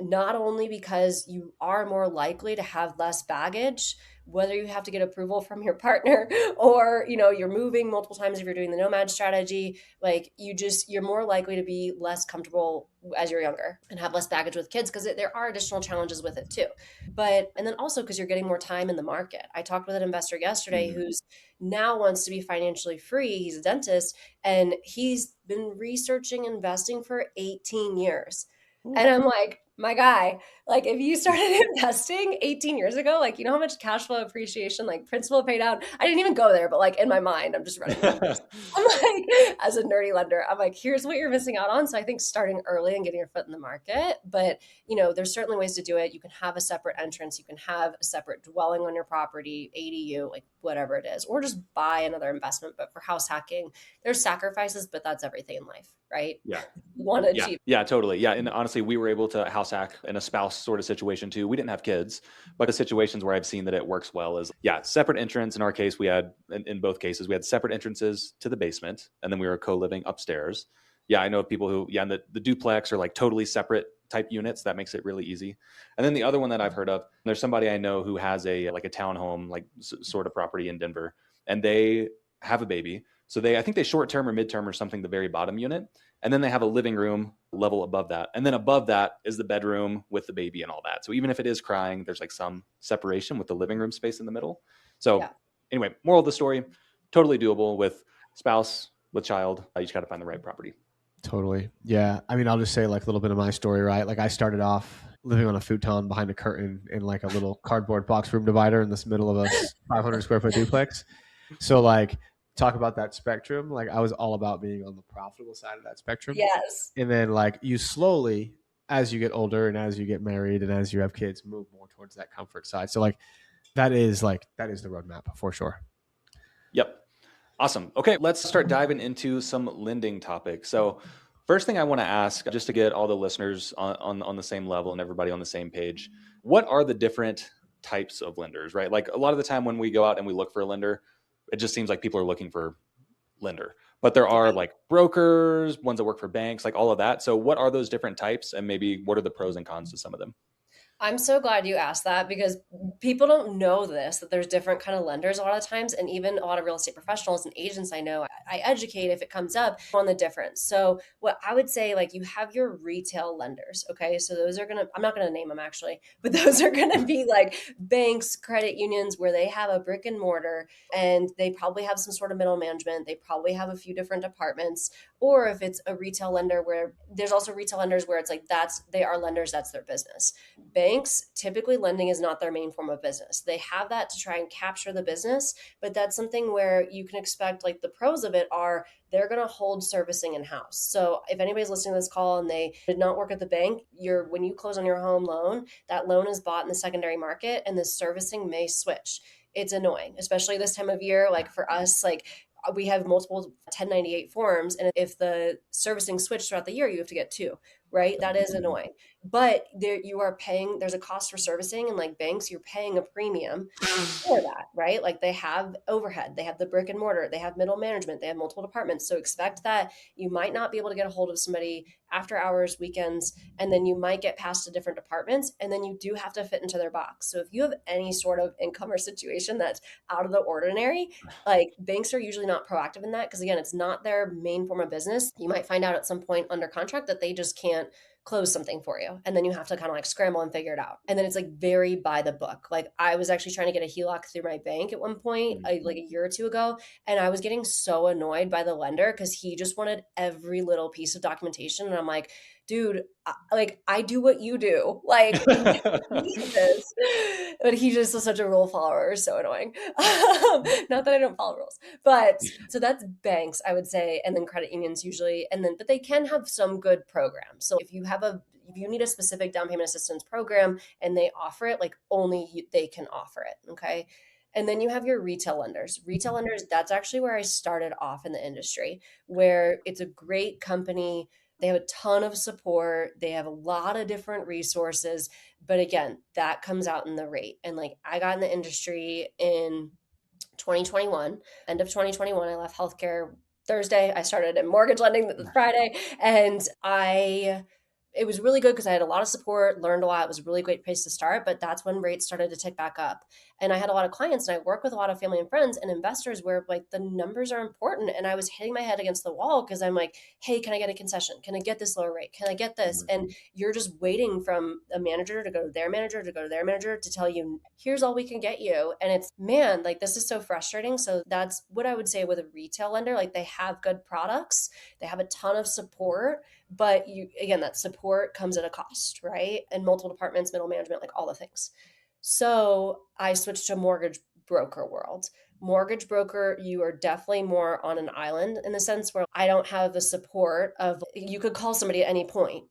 Not only because you are more likely to have less baggage, whether you have to get approval from your partner or, you know, you're moving multiple times if you're doing the nomad strategy, like you're more likely to be less comfortable as you're younger and have less baggage with kids because there are additional challenges with it too. But, and then also because you're getting more time in the market. I talked with an investor yesterday who's now wants to be financially free. He's a dentist and he's been researching investing for 18 years. And I'm like, my guy, like if you started investing 18 years ago, like, you know how much cash flow appreciation, like principal pay down, I didn't even go there, but like in my mind, I'm just running numbers. I'm like, as a nerdy lender, I'm like, here's what you're missing out on. So I think starting early and getting your foot in the market, but you know, there's certainly ways to do it. You can have a separate entrance. You can have a separate dwelling on your property, ADU, like whatever it is, or just buy another investment. But for house hacking, there's sacrifices, but that's everything in life, right? Yeah. You want to achieve. Yeah, totally. Yeah. And honestly, we were able to house hack in a spouse sort of situation too. We didn't have kids, but the situations where I've seen that it works well is, separate entrance. In our case, we had, in both cases, we had separate entrances to the basement and then we were co-living upstairs. Yeah, I know of people who, and the duplex are like totally separate type units. That makes it really easy. And then the other one that I've heard of, there's somebody I know who has a townhome, like sort of property in Denver, and they have a baby. So I think they short-term or midterm or something, the very bottom unit. And then they have a living room level above that. And then above that is the bedroom with the baby and all that. So even if it is crying, there's like some separation with the living room space in the middle. So anyway, moral of the story, totally doable with spouse, with child. You just got to find the right property. Totally. Yeah. I mean, I'll just say like a little bit of my story, right? Like I started off living on a futon behind a curtain in like a little cardboard box room divider in this middle of a 500 square foot duplex. So like, talk about that spectrum. Like I was all about being on the profitable side of that spectrum. Yes. And then like you slowly, as you get older and as you get married and as you have kids, move more towards that comfort side. So like that is the roadmap for sure. Yep. Awesome. Okay. Let's start diving into some lending topics. So first thing I want to ask, just to get all the listeners on the same level and everybody on the same page, what are the different types of lenders, right? Like a lot of the time when we go out and we look for a lender, it just seems like people are looking for lender, but there are like brokers, ones that work for banks, like all of that. So what are those different types and maybe what are the pros and cons to some of them? I'm so glad you asked that because people don't know this, that there's different kind of lenders a lot of times. And even a lot of real estate professionals and agents I know, I educate if it comes up on the difference. So what I would say, like you have your retail lenders. Okay. So those are I'm not going to name them actually, but those are going to be like banks, credit unions where they have a brick and mortar and they probably have some sort of middle management. They probably have a few different departments. Or if it's a retail lender where there's also retail lenders where it's like they are lenders, that's their business. Banks, typically lending is not their main form of business. They have that to try and capture the business, but that's something where you can expect like the pros of it are they're going to hold servicing in-house. So if anybody's listening to this call and they did not work at the bank, when you close on your home loan, that loan is bought in the secondary market and the servicing may switch. It's annoying, especially this time of year. Like for us, like we have multiple 1098 forms. And if the servicing switch throughout the year, you have to get two, right? That is annoying. But you are paying, there's a cost for servicing and like banks, you're paying a premium for that, right? Like they have overhead, they have the brick and mortar, they have middle management, they have multiple departments. So expect that you might not be able to get a hold of somebody after hours, weekends, and then you might get passed to different departments and then you do have to fit into their box. So if you have any sort of income or situation that's out of the ordinary, like banks are usually not proactive in that because again, it's not their main form of business. You might find out at some point under contract that they just can't close something for you. And then you have to kind of like scramble and figure it out. And then it's like very by the book. Like I was actually trying to get a HELOC through my bank at one point, like a year or two ago. And I was getting so annoyed by the lender because he just wanted every little piece of documentation. And I'm like, dude, I do what you do. Like, you need this. But he just is such a rule follower. So annoying. Not that I don't follow rules, but so that's banks, I would say, and then credit unions usually. But they can have some good programs. So if you need a specific down payment assistance program and they offer it, like they can offer it. Okay. And then you have your retail lenders. Retail lenders, that's actually where I started off in the industry, where it's a great company. They have a ton of support. They have a lot of different resources. But again, that comes out in the rate. And like I got in the industry in 2021, end of 2021. I left healthcare Thursday. I started in mortgage lending Friday. And it was really good because I had a lot of support, learned a lot. It was a really great place to start, but that's when rates started to tick back up. And I had a lot of clients and I work with a lot of family and friends and investors where like the numbers are important. And I was hitting my head against the wall because I'm like, hey, can I get a concession? Can I get this lower rate? Can I get this? And you're just waiting from a manager to go to their manager to go to their manager to tell you, here's all we can get you. And it's, man, like this is so frustrating. So that's what I would say with a retail lender. Like they have good products, they have a ton of support, but again, that support comes at a cost, right? And multiple departments, middle management, like all the things. So I switched to mortgage broker world. Mortgage broker, you are definitely more on an island in the sense where I don't have the support of, you could call somebody at any point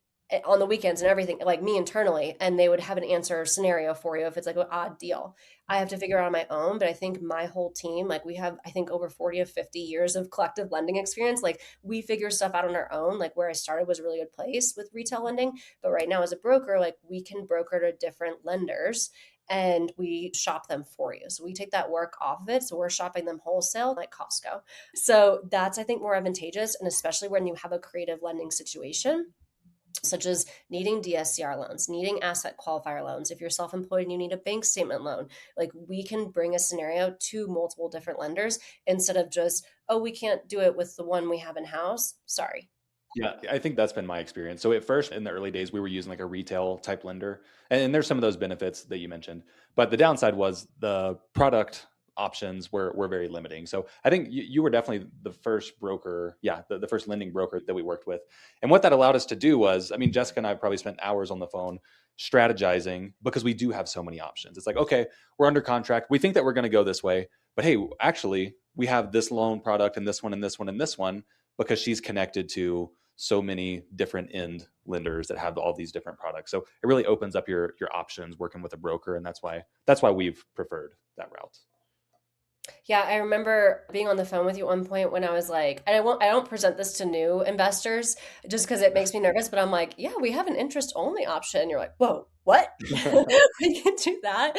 on the weekends and everything, like me internally, and they would have an answer scenario for you if it's like an odd deal. I have to figure out on my own, but I think my whole team, like we have, I think over 40 or 50 years of collective lending experience. Like we figure stuff out on our own. Like where I started was a really good place with retail lending. But right now as a broker, like we can broker to different lenders and we shop them for you. So we take that work off of it. So we're shopping them wholesale like Costco. So that's, I think, more advantageous. And especially when you have a creative lending situation, such as needing DSCR loans, needing asset qualifier loans. If you're self-employed and you need a bank statement loan, like we can bring a scenario to multiple different lenders instead of just, oh, we can't do it with the one we have in house. Sorry. Yeah, I think that's been my experience. So at first, in the early days, we were using like a retail type lender, and there's some of those benefits that you mentioned. But the downside was the product options were very limiting. So I think you were definitely the first broker, the first lending broker that we worked with. And what that allowed us to do was, I mean, Jessica and I probably spent hours on the phone strategizing because we do have so many options. It's like, okay, we're under contract. We think that we're going to go this way, but hey, actually, we have this loan product and this one and this one and this one because she's connected to so many different end lenders that have all these different products. So it really opens up your options working with a broker. And that's why we've preferred that route. Yeah, I remember being on the phone with you at one point when I was like, and I don't present this to new investors just because it makes me nervous, but I'm like, yeah, we have an interest only option. And you're like, whoa, what? We can do that.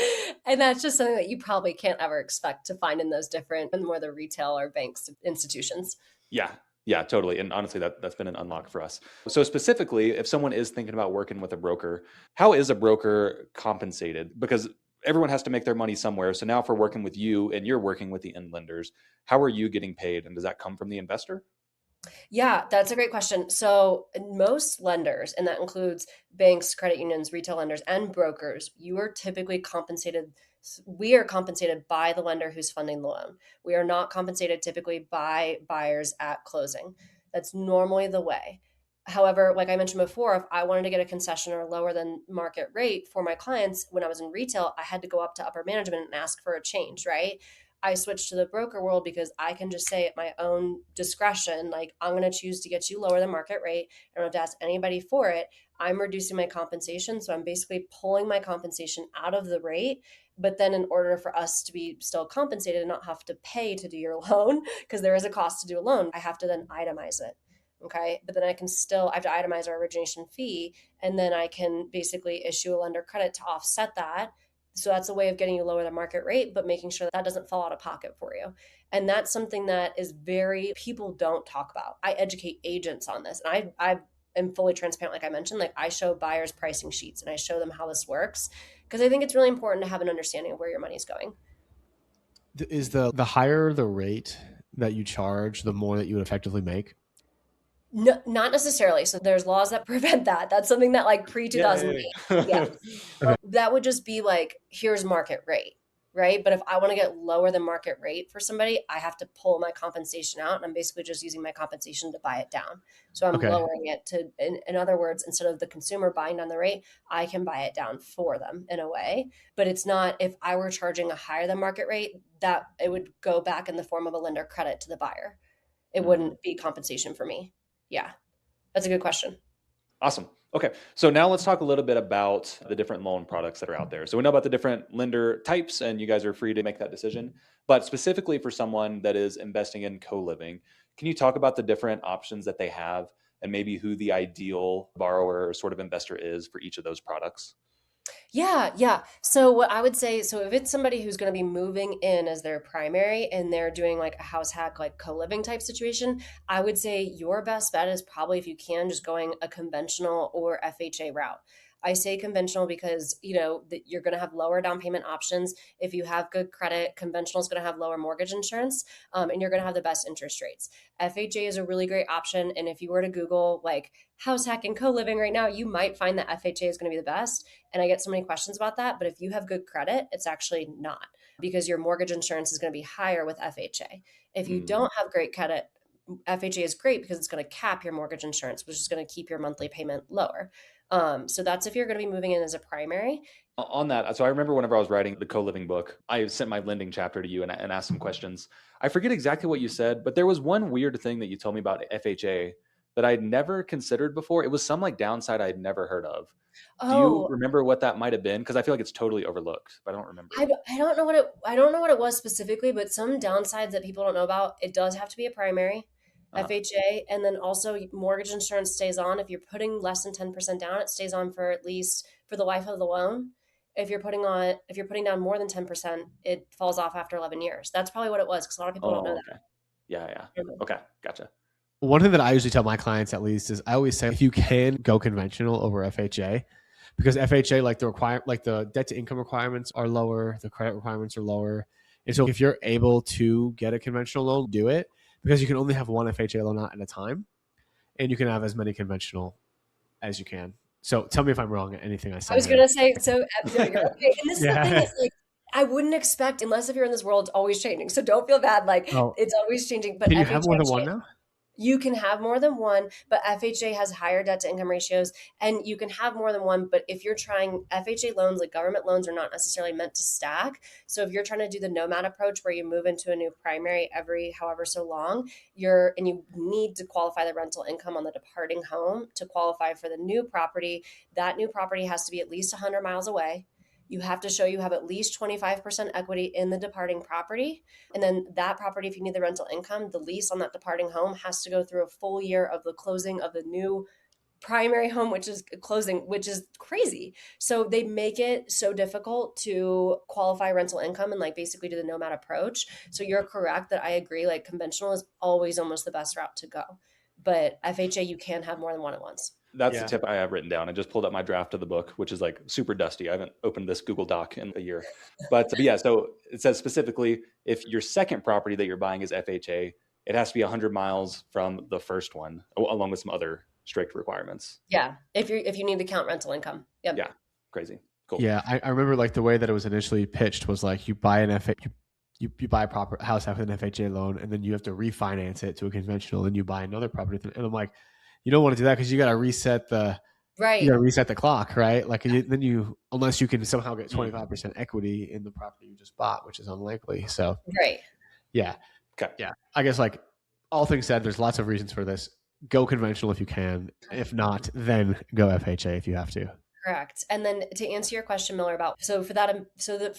And that's just something that you probably can't ever expect to find in those different and more the retail or banks institutions. Yeah, totally. And honestly, that's been an unlock for us. So specifically, if someone is thinking about working with a broker, how is a broker compensated? Because everyone has to make their money somewhere. So now if we're working with you and you're working with the end lenders, how are you getting paid? And does that come from the investor? Yeah, that's a great question. So most lenders, and that includes banks, credit unions, retail lenders, and brokers, we are compensated by the lender who's funding the loan. We are not compensated typically by buyers at closing. That's normally the way. However, like I mentioned before, if I wanted to get a concession or lower than market rate for my clients when I was in retail, I had to go up to upper management and ask for a change, right? I switched to the broker world because I can just say at my own discretion, like, I'm going to choose to get you lower than market rate. I don't have to ask anybody for it. I'm reducing my compensation. So I'm basically pulling my compensation out of the rate. But then in order for us to be still compensated and not have to pay to do your loan, because there is a cost to do a loan, I have to then itemize it. Okay. But then I have to itemize our origination fee. And then I can basically issue a lender credit to offset that. So that's a way of getting you lower the market rate, but making sure that doesn't fall out of pocket for you. And that's something that is people don't talk about. I educate agents on this. And I am fully transparent. Like I mentioned, like I show buyers pricing sheets and I show them how this works because I think it's really important to have an understanding of where your money's going. Is the higher the rate that you charge, the more that you would effectively make? No, not necessarily. So there's laws that prevent that. That's something that like pre-2008. Yeah. Okay. That would just be like, here's market rate. right? But if I want to get lower than market rate for somebody, I have to pull my compensation out, and I'm basically just using my compensation to buy it down. So I'm Okay. lowering it to, in other words, instead of the consumer buying down the rate, I can buy it down for them in a way. But it's not, if I were charging a higher than market rate, that it would go back in the form of a lender credit to the buyer. It Mm. wouldn't be compensation for me. Yeah, that's a good question. Awesome. Okay. So now let's talk a little bit about the different loan products that are out there. So we know about the different lender types, and you guys are free to make that decision. But specifically for someone that is investing in co-living, can you talk about the different options that they have and maybe who the ideal borrower or sort of investor is for each of those products? Yeah, yeah. So what I would say, so if it's somebody who's going to be moving in as their primary and they're doing like a house hack, like co-living type situation, I would say your best bet is probably, if you can, just going a conventional or FHA route. I say conventional because, that you're going to have lower down payment options. If you have good credit, conventional is going to have lower mortgage insurance, and you're going to have the best interest rates. FHA is a really great option. And if you were to Google like house hack and co-living right now, you might find that FHA is going to be the best. And I get so many questions about that. But if you have good credit, it's actually not, because your mortgage insurance is going to be higher with FHA. If you Mm. don't have great credit, FHA is great because it's going to cap your mortgage insurance, which is going to keep your monthly payment lower. So that's if you're going to be moving in as a primary. On that, so I remember whenever I was writing the co-living book, I sent my lending chapter to you and asked some questions. I forget exactly what you said, but there was one weird thing that you told me about FHA that I'd never considered before. It was some like downside I'd never heard of. Do you Oh, remember what that might have been? Because I feel like it's totally overlooked, but I don't remember. I don't know what I don't know what it was specifically, but some downsides that people don't know about. It does have to be a primary, Uh, FHA, and then also mortgage insurance stays on. If you're putting less than 10% down, it stays on for at least for the life of the loan. If you're putting down more than 10%, it falls off after 11 years. That's probably what it was, because a lot of people don't know oh, okay. Yeah, yeah. that. Okay, gotcha. One thing that I usually tell my clients, at least, is I always say if you can go conventional over FHA, because FHA, like the debt to income requirements are lower, the credit requirements are lower. And so if you're able to get a conventional loan, do it, because you can only have one FHA loan at a time, and you can have as many conventional as you can. So tell me if I'm wrong at anything I I say was here. gonna say, so no, you're okay. And this is the thing, Yeah. is like, I wouldn't expect, unless if you're in this world, it's always changing. So don't feel bad, like Oh, it's always changing. But can you have more than FHA, one now? you can have more than one, but FHA has higher debt to income ratios, and you can have more than one. But if you're trying, FHA loans, like government loans, are not necessarily meant to stack. So if you're trying to do the nomad approach where you move into a new primary every however so long, you need to qualify the rental income on the departing home to qualify for the new property. That new property has to be at least 100 miles away. You have to show you have at least 25% equity in the departing property. And then that property, if you need the rental income, the lease on that departing home has to go through a full year of the closing of the new primary home, which is closing, which is crazy. So they make it so difficult to qualify rental income and like basically do the nomad approach. So you're correct that I agree, like conventional is always almost the best route to go. But FHA, you can have more than one at once. That's the Yeah. tip I have written down. I just pulled up my draft of the book, which is like super dusty. I haven't opened this Google Doc in a year. But yeah, so it says specifically if your second property that you're buying is FHA, it has to be 100 miles from the first one, along with some other strict requirements. Yeah. If you need to count rental income. Yep. Yeah, crazy. Cool. Yeah, I remember like the way that it was initially pitched was like you buy an you buy a proper house with an FHA loan, and then you have to refinance it to a conventional, and you buy another property. And I'm like, you don't want to do that because you got to reset Right. the clock, right? Like unless you can somehow get 25% equity in the property you just bought, which is unlikely. So Right. yeah, Okay. yeah. I guess like all things said, there's lots of reasons for this. Go conventional if you can. If not, then go FHA if you have to. Correct. And then to answer your question, Miller, about for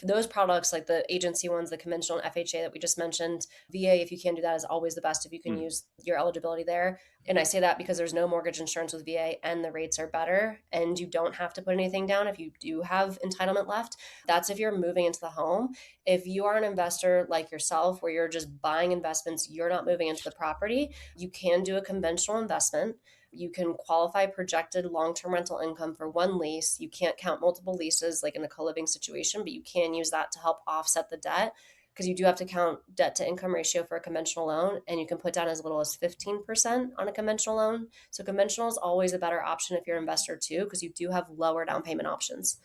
those products like the agency ones, the conventional and FHA that we just mentioned, VA, if you can do that, is always the best if you can Mm. use your eligibility there. And I say that because there's no mortgage insurance with VA and the rates are better, and you don't have to put anything down if you do have entitlement left. That's if you're moving into the home. If you are an investor like yourself, where you're just buying investments, you're not moving into the property, you can do a conventional investment. You can qualify projected long-term rental income for one lease. You can't count multiple leases like in a co-living situation, but you can use that to help offset the debt, because you do have to count debt to income ratio for a conventional loan, and you can put down as little as 15% on a conventional loan. So conventional is always a better option if you're an investor too, because you do have lower down payment options.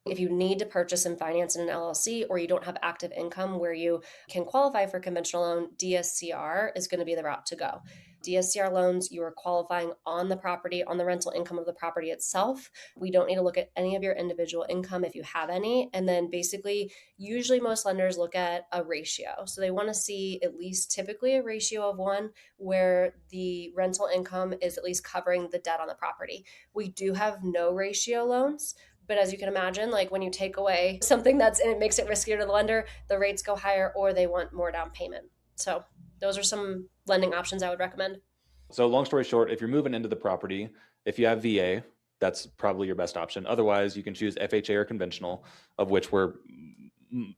If you need to purchase and finance in an LLC, or you don't have active income where you can qualify for conventional loan, DSCR is going to be the route to go. DSCR loans, you are qualifying on the property, on the rental income of the property itself. We don't need to look at any of your individual income if you have any. And then basically, usually most lenders look at a ratio. So they want to see at least typically a ratio of 1 where the rental income is at least covering the debt on the property. We do have no ratio loans. But as you can imagine, like when you take away something and it makes it riskier to the lender, the rates go higher or they want more down payment. So those are some lending options I would recommend. So long story short, if you're moving into the property, if you have VA, that's probably your best option. Otherwise, you can choose FHA or conventional, of which we're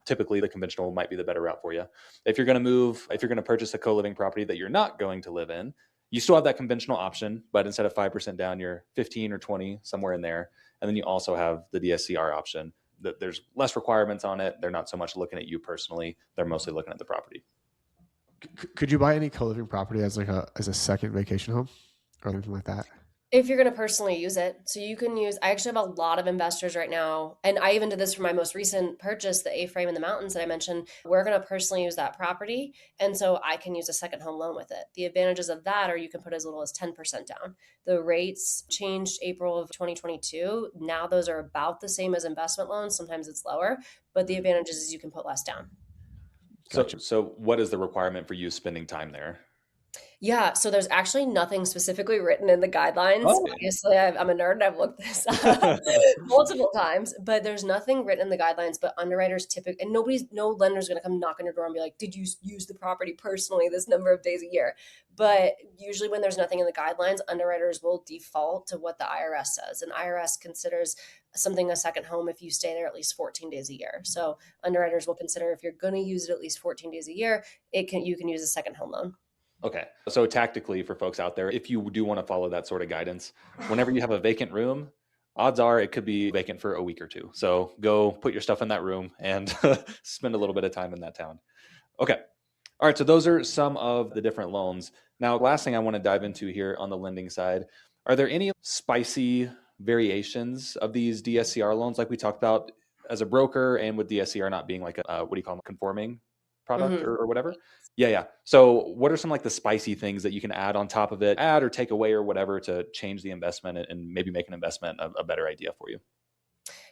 typically the conventional might be the better route for you. If you're going to purchase a co-living property that you're not going to live in, you still have that conventional option, but instead of 5% down, you're 15 or 20, somewhere in there. And then you also have the DSCR option. That there's less requirements on it. They're not so much looking at you personally. They're mostly looking at the property. Could you buy any co-living property as a second vacation home or anything like that? If you're going to personally use it. So you can I actually have a lot of investors right now. And I even did this for my most recent purchase, the A-frame in the mountains that I mentioned. We're going to personally use that property. And so I can use a second home loan with it. The advantages of that are you can put as little as 10% down. The rates changed April of 2022. Now those are about the same as investment loans. Sometimes it's lower, but the advantage is you can put less down. Gotcha. So what is the requirement for you spending time there? Yeah, so there's actually nothing specifically written in the guidelines. Oh. Obviously, I'm a nerd and I've looked this up multiple times, but there's nothing written in the guidelines. But underwriters typically, and no lender's going to come knock on your door and be like, "Did you use the property personally this number of days a year?" But usually, when there's nothing in the guidelines, underwriters will default to what the IRS says, and IRS considers something a second home if you stay there at least 14 days a year. So underwriters will consider if you're going to use it at least 14 days a year, you can use a second home loan. Okay. So tactically for folks out there, if you do want to follow that sort of guidance, whenever you have a vacant room, odds are it could be vacant for a week or two. So go put your stuff in that room and spend a little bit of time in that town. Okay. All right. So those are some of the different loans. Now, last thing I want to dive into here on the lending side, are there any spicy variations of these DSCR loans like we talked about as a broker and with DSCR not being like a, what do you call them, conforming product or whatever? Yeah. So what are some like the spicy things that you can add on top of it, add or take away or whatever to change the investment and maybe make an investment a better idea for you?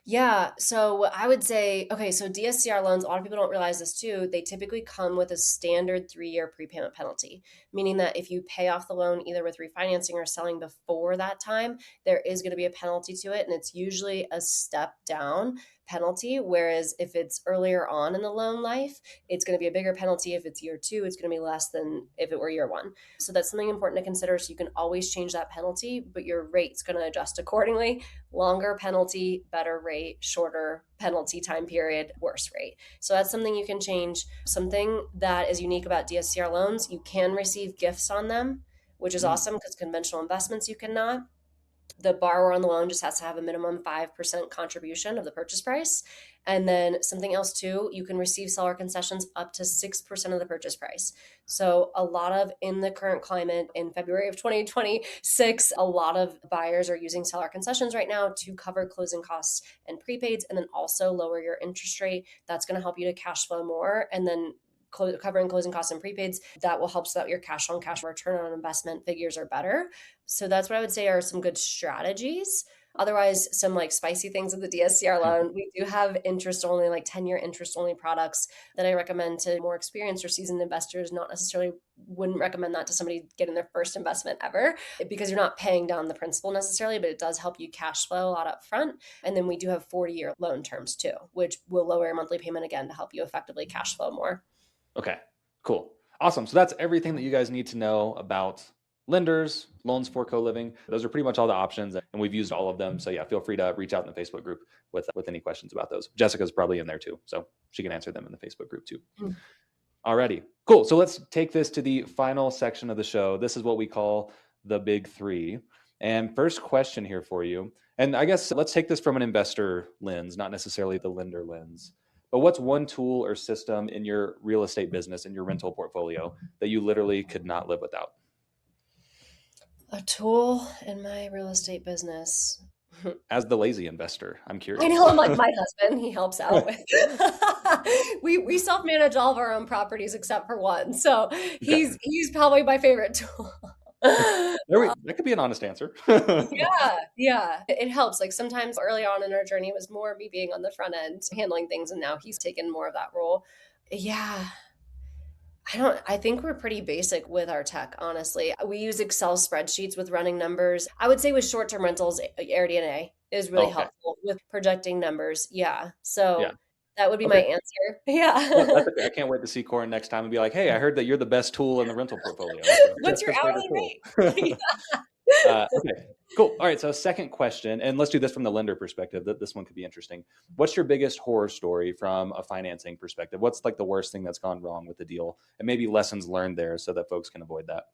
Yeah. So I would say, okay, so DSCR loans, a lot of people don't realize this too. They typically come with a standard 3-year prepayment penalty, meaning that if you pay off the loan either with refinancing or selling before that time, there is going to be a penalty to it. And it's usually a step down penalty. Whereas if it's earlier on in the loan life, it's going to be a bigger penalty. If it's year 2, it's going to be less than if it were year 1. So that's something important to consider. So you can always change that penalty, but your rate's going to adjust accordingly. Longer penalty, better rate, shorter penalty time period, worse rate. So that's something you can change. Something that is unique about DSCR loans, you can receive gifts on them, which is awesome because conventional investments you cannot. The borrower on the loan just has to have a minimum 5% contribution of the purchase price. And then something else too, you can receive seller concessions up to 6% of the purchase price. So in the current climate in February of 2026, a lot of buyers are using seller concessions right now to cover closing costs and prepaids, and then also lower your interest rate. That's going to help you to cash flow more. And then covering closing costs and prepaids, that will help so that your cash on cash return on investment figures are better. So that's what I would say are some good strategies. Otherwise, some like spicy things with the DSCR loan. We do have interest only, like 10-year interest only products that I recommend to more experienced or seasoned investors. Not necessarily wouldn't recommend that to somebody getting their first investment ever, because you're not paying down the principal necessarily, but it does help you cash flow a lot up front. And then we do have 40-year loan terms too, which will lower your monthly payment again to help you effectively cash flow more. Okay, cool. Awesome. So that's everything that you guys need to know about lenders, loans for co-living. Those are pretty much all the options, and we've used all of them. So yeah, feel free to reach out in the Facebook group with any questions about those. Jessica's probably in there too, so she can answer them in the Facebook group too. Alrighty, cool. So let's take this to the final section of the show. This is what we call the big 3. And first question here for you, and I guess let's take this from an investor lens, not necessarily the lender lens. But what's one tool or system in your real estate business, in your rental portfolio, that you literally could not live without? A tool in my real estate business. as the lazy investor? I'm I curious. know, I'm like my husband, he helps out with we self-manage all of our own properties except for one. So Okay. he's probably my favorite tool. That could be an honest answer. Yeah, yeah. It helps. Like sometimes early on in our journey, it was more me being on the front end, handling things, and now he's taken more of that role. Yeah. I think we're pretty basic with our tech, honestly. We use Excel spreadsheets with running numbers. I would say with short-term rentals, AirDNA is really Okay. helpful with projecting numbers. Yeah. Yeah. So that would be my Okay. answer. No, Yeah. that's okay. I can't wait to see Corin next time and be like, hey, I heard that you're the best tool in the rental portfolio. So What's your Jessica's favorite hourly tool. rate? Okay, cool. All right. So second question, and let's do this from the lender perspective. This one could be interesting. What's your biggest horror story from a financing perspective? What's like the worst thing that's gone wrong with the deal, and maybe lessons learned there so that folks can avoid that?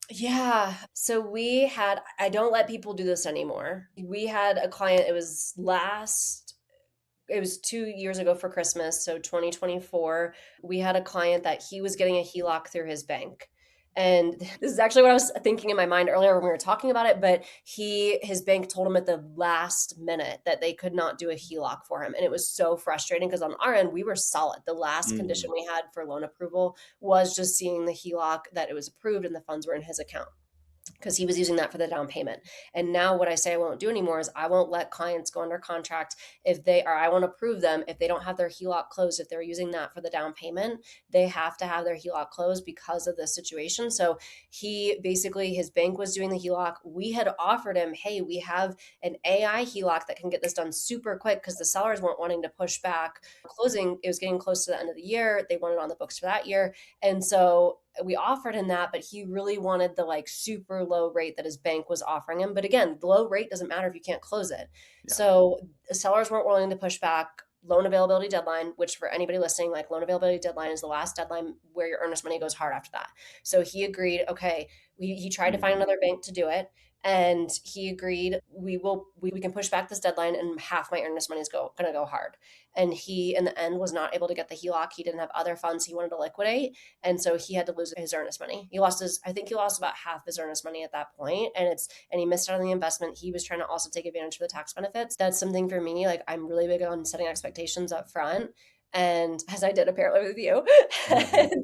Yeah. So I don't let people do this anymore. We had a client, it was 2 years ago for Christmas, so 2024. We had a client that he was getting a HELOC through his bank. And this is actually what I was thinking in my mind earlier when we were talking about it, but his bank told him at the last minute that they could not do a HELOC for him. And it was so frustrating because on our end, we were solid. The last condition we had for loan approval was just seeing the HELOC, that it was approved and the funds were in his account, because he was using that for the down payment. And now what I say I won't do anymore is I won't let clients go under contract I won't approve them if they don't have their HELOC closed. If they're using that for the down payment, they have to have their HELOC closed because of the situation. So his bank was doing the HELOC. We had offered him, hey, we have an AI HELOC that can get this done super quick, because the sellers weren't wanting to push back closing. It was getting close to the end of the year. They wanted on the books for that year. And so we offered him that, but he really wanted the like super low rate that his bank was offering him. But again, the low rate doesn't matter if you can't close it. Yeah. So the sellers weren't willing to push back. Loan availability deadline, which for anybody listening, like loan availability deadline is the last deadline where your earnest money goes hard after that. So he agreed, okay, he tried to find another bank to do it. And he agreed, we can push back this deadline and half my earnest money is going to go hard. And he, in the end, was not able to get the HELOC. He didn't have other funds he wanted to liquidate. And so he had to lose his earnest money. I think he lost about half his earnest money at that point. And he missed out on the investment. He was trying to also take advantage of the tax benefits. That's something for me. Like, I'm really big on setting expectations up front. And as I did apparently with you, and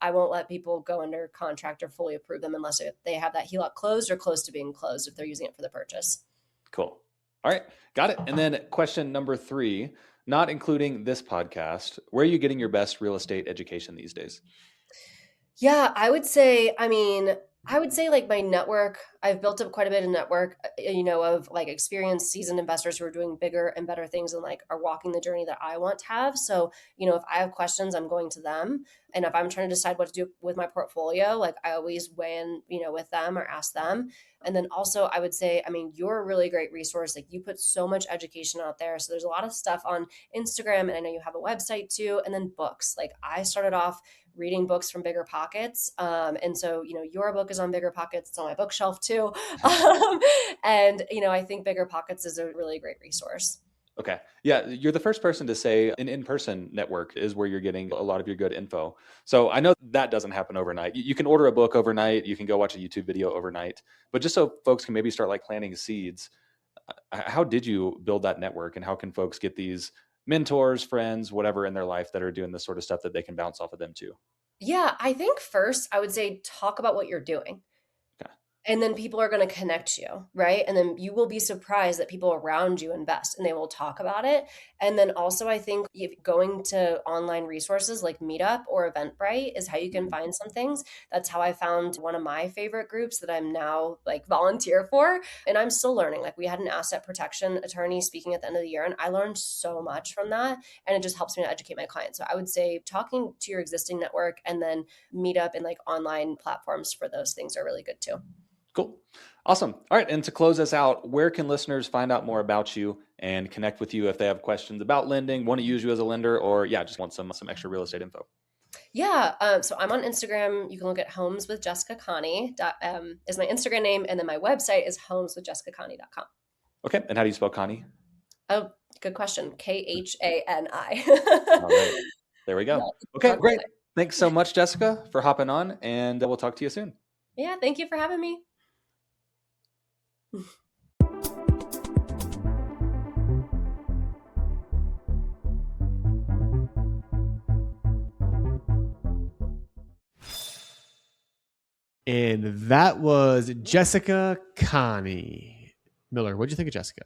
I won't let people go under contract or fully approve them unless they have that HELOC closed or close to being closed if they're using it for the purchase. Cool. All right. Got it. And then question number 3, not including this podcast, where are you getting your best real estate education these days? Yeah, I would say like my network, I've built up quite a bit of network, of like experienced seasoned investors who are doing bigger and better things and like are walking the journey that I want to have. So, if I have questions, I'm going to them. And if I'm trying to decide what to do with my portfolio, like I always weigh in, with them or ask them. And then also I would say, you're a really great resource. Like you put so much education out there. So there's a lot of stuff on Instagram, and I know you have a website too. And then books. Like I started off reading books from Bigger Pockets. And so, your book is on Bigger Pockets. It's on my bookshelf too. And, I think Bigger Pockets is a really great resource. Okay. Yeah. You're the first person to say an in-person network is where you're getting a lot of your good info. So I know that doesn't happen overnight. You can order a book overnight. You can go watch a YouTube video overnight, but just so folks can maybe start like planting seeds, how did you build that network, and how can folks get these mentors, friends, whatever in their life that are doing this sort of stuff that they can bounce off of them too? Yeah, I think first I would say talk about what you're doing. Okay. And then people are going to connect you, right? And then you will be surprised that people around you invest and they will talk about it. And then also, I think going to online resources like Meetup or Eventbrite is how you can find some things. That's how I found one of my favorite groups that I'm now like volunteer for. And I'm still learning. Like we had an asset protection attorney speaking at the end of the year, and I learned so much from that. And it just helps me to educate my clients. So I would say talking to your existing network, and then Meetup and like online platforms for those things are really good too. Cool. Awesome. All right. And to close us out, where can listeners find out more about you and connect with you if they have questions about lending, want to use you as a lender, or just want some extra real estate info? Yeah. So I'm on Instagram. You can look at Homes with Jessica Khani is my Instagram name. And then my website is homeswithjessicakhani.com. Okay. And how do you spell Khani? Oh, good question. Khani. All right. There we go. Yeah, okay, great. Thanks so much, Jessica, for hopping on, and we'll talk to you soon. Yeah. Thank you for having me. And that was Jessica Khani. Miller, what'd you think of Jessica?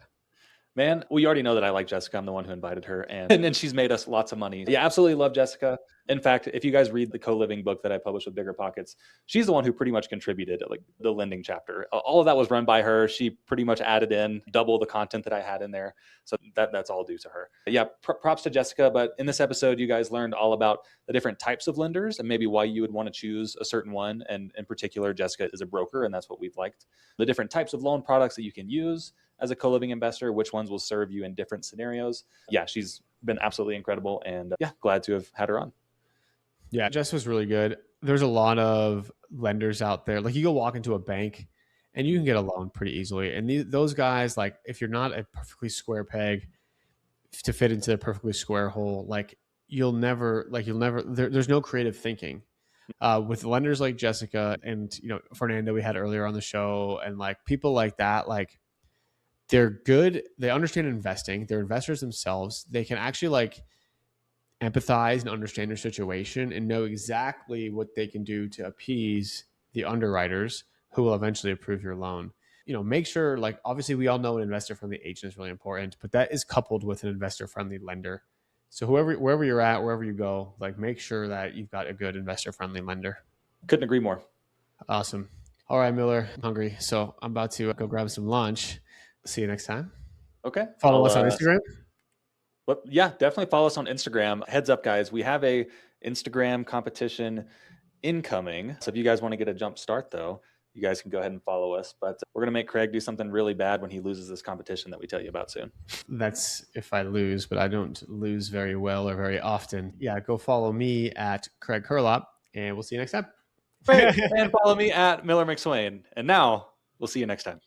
Man, well, you already know that I like Jessica. I'm the one who invited her, and then she's made us lots of money. Yeah, absolutely love Jessica. In fact, if you guys read the co-living book that I published with Bigger Pockets, she's the one who pretty much contributed like the lending chapter. All of that was run by her. She pretty much added in double the content that I had in there. So that's all due to her. But yeah, props to Jessica. But in this episode, you guys learned all about the different types of lenders and maybe why you would want to choose a certain one. And in particular, Jessica is a broker, and that's what we've liked. The different types of loan products that you can use as a co-living investor, which ones will serve you in different scenarios. Yeah, she's been absolutely incredible, and yeah, glad to have had her on. Yeah, Jess was really good. There's a lot of lenders out there. Like you go walk into a bank and you can get a loan pretty easily. And those guys, like if you're not a perfectly square peg to fit into a perfectly square hole, like there's no creative thinking. With lenders like Jessica and Fernando we had earlier on the show, and like people like that, like they're good. They understand investing. They're investors themselves. They can actually like empathize and understand your situation and know exactly what they can do to appease the underwriters who will eventually approve your loan. Make sure, like, obviously we all know an investor friendly agent is really important, but that is coupled with an investor friendly lender. So wherever you're at, wherever you go, like make sure that you've got a good investor friendly lender. Couldn't agree more. Awesome. All right, Miller, I'm hungry. So I'm about to go grab some lunch. See you next time. Okay. Follow us on Instagram. But yeah, definitely follow us on Instagram. Heads up, guys, we have a Instagram competition incoming. So if you guys want to get a jump start, though, you guys can go ahead and follow us. But we're going to make Craig do something really bad when he loses this competition that we tell you about soon. That's if I lose, but I don't lose very well or very often. Yeah, go follow me at Craig Curlop, and we'll see you next time. Right. And follow me at Miller McSwain. And now we'll see you next time.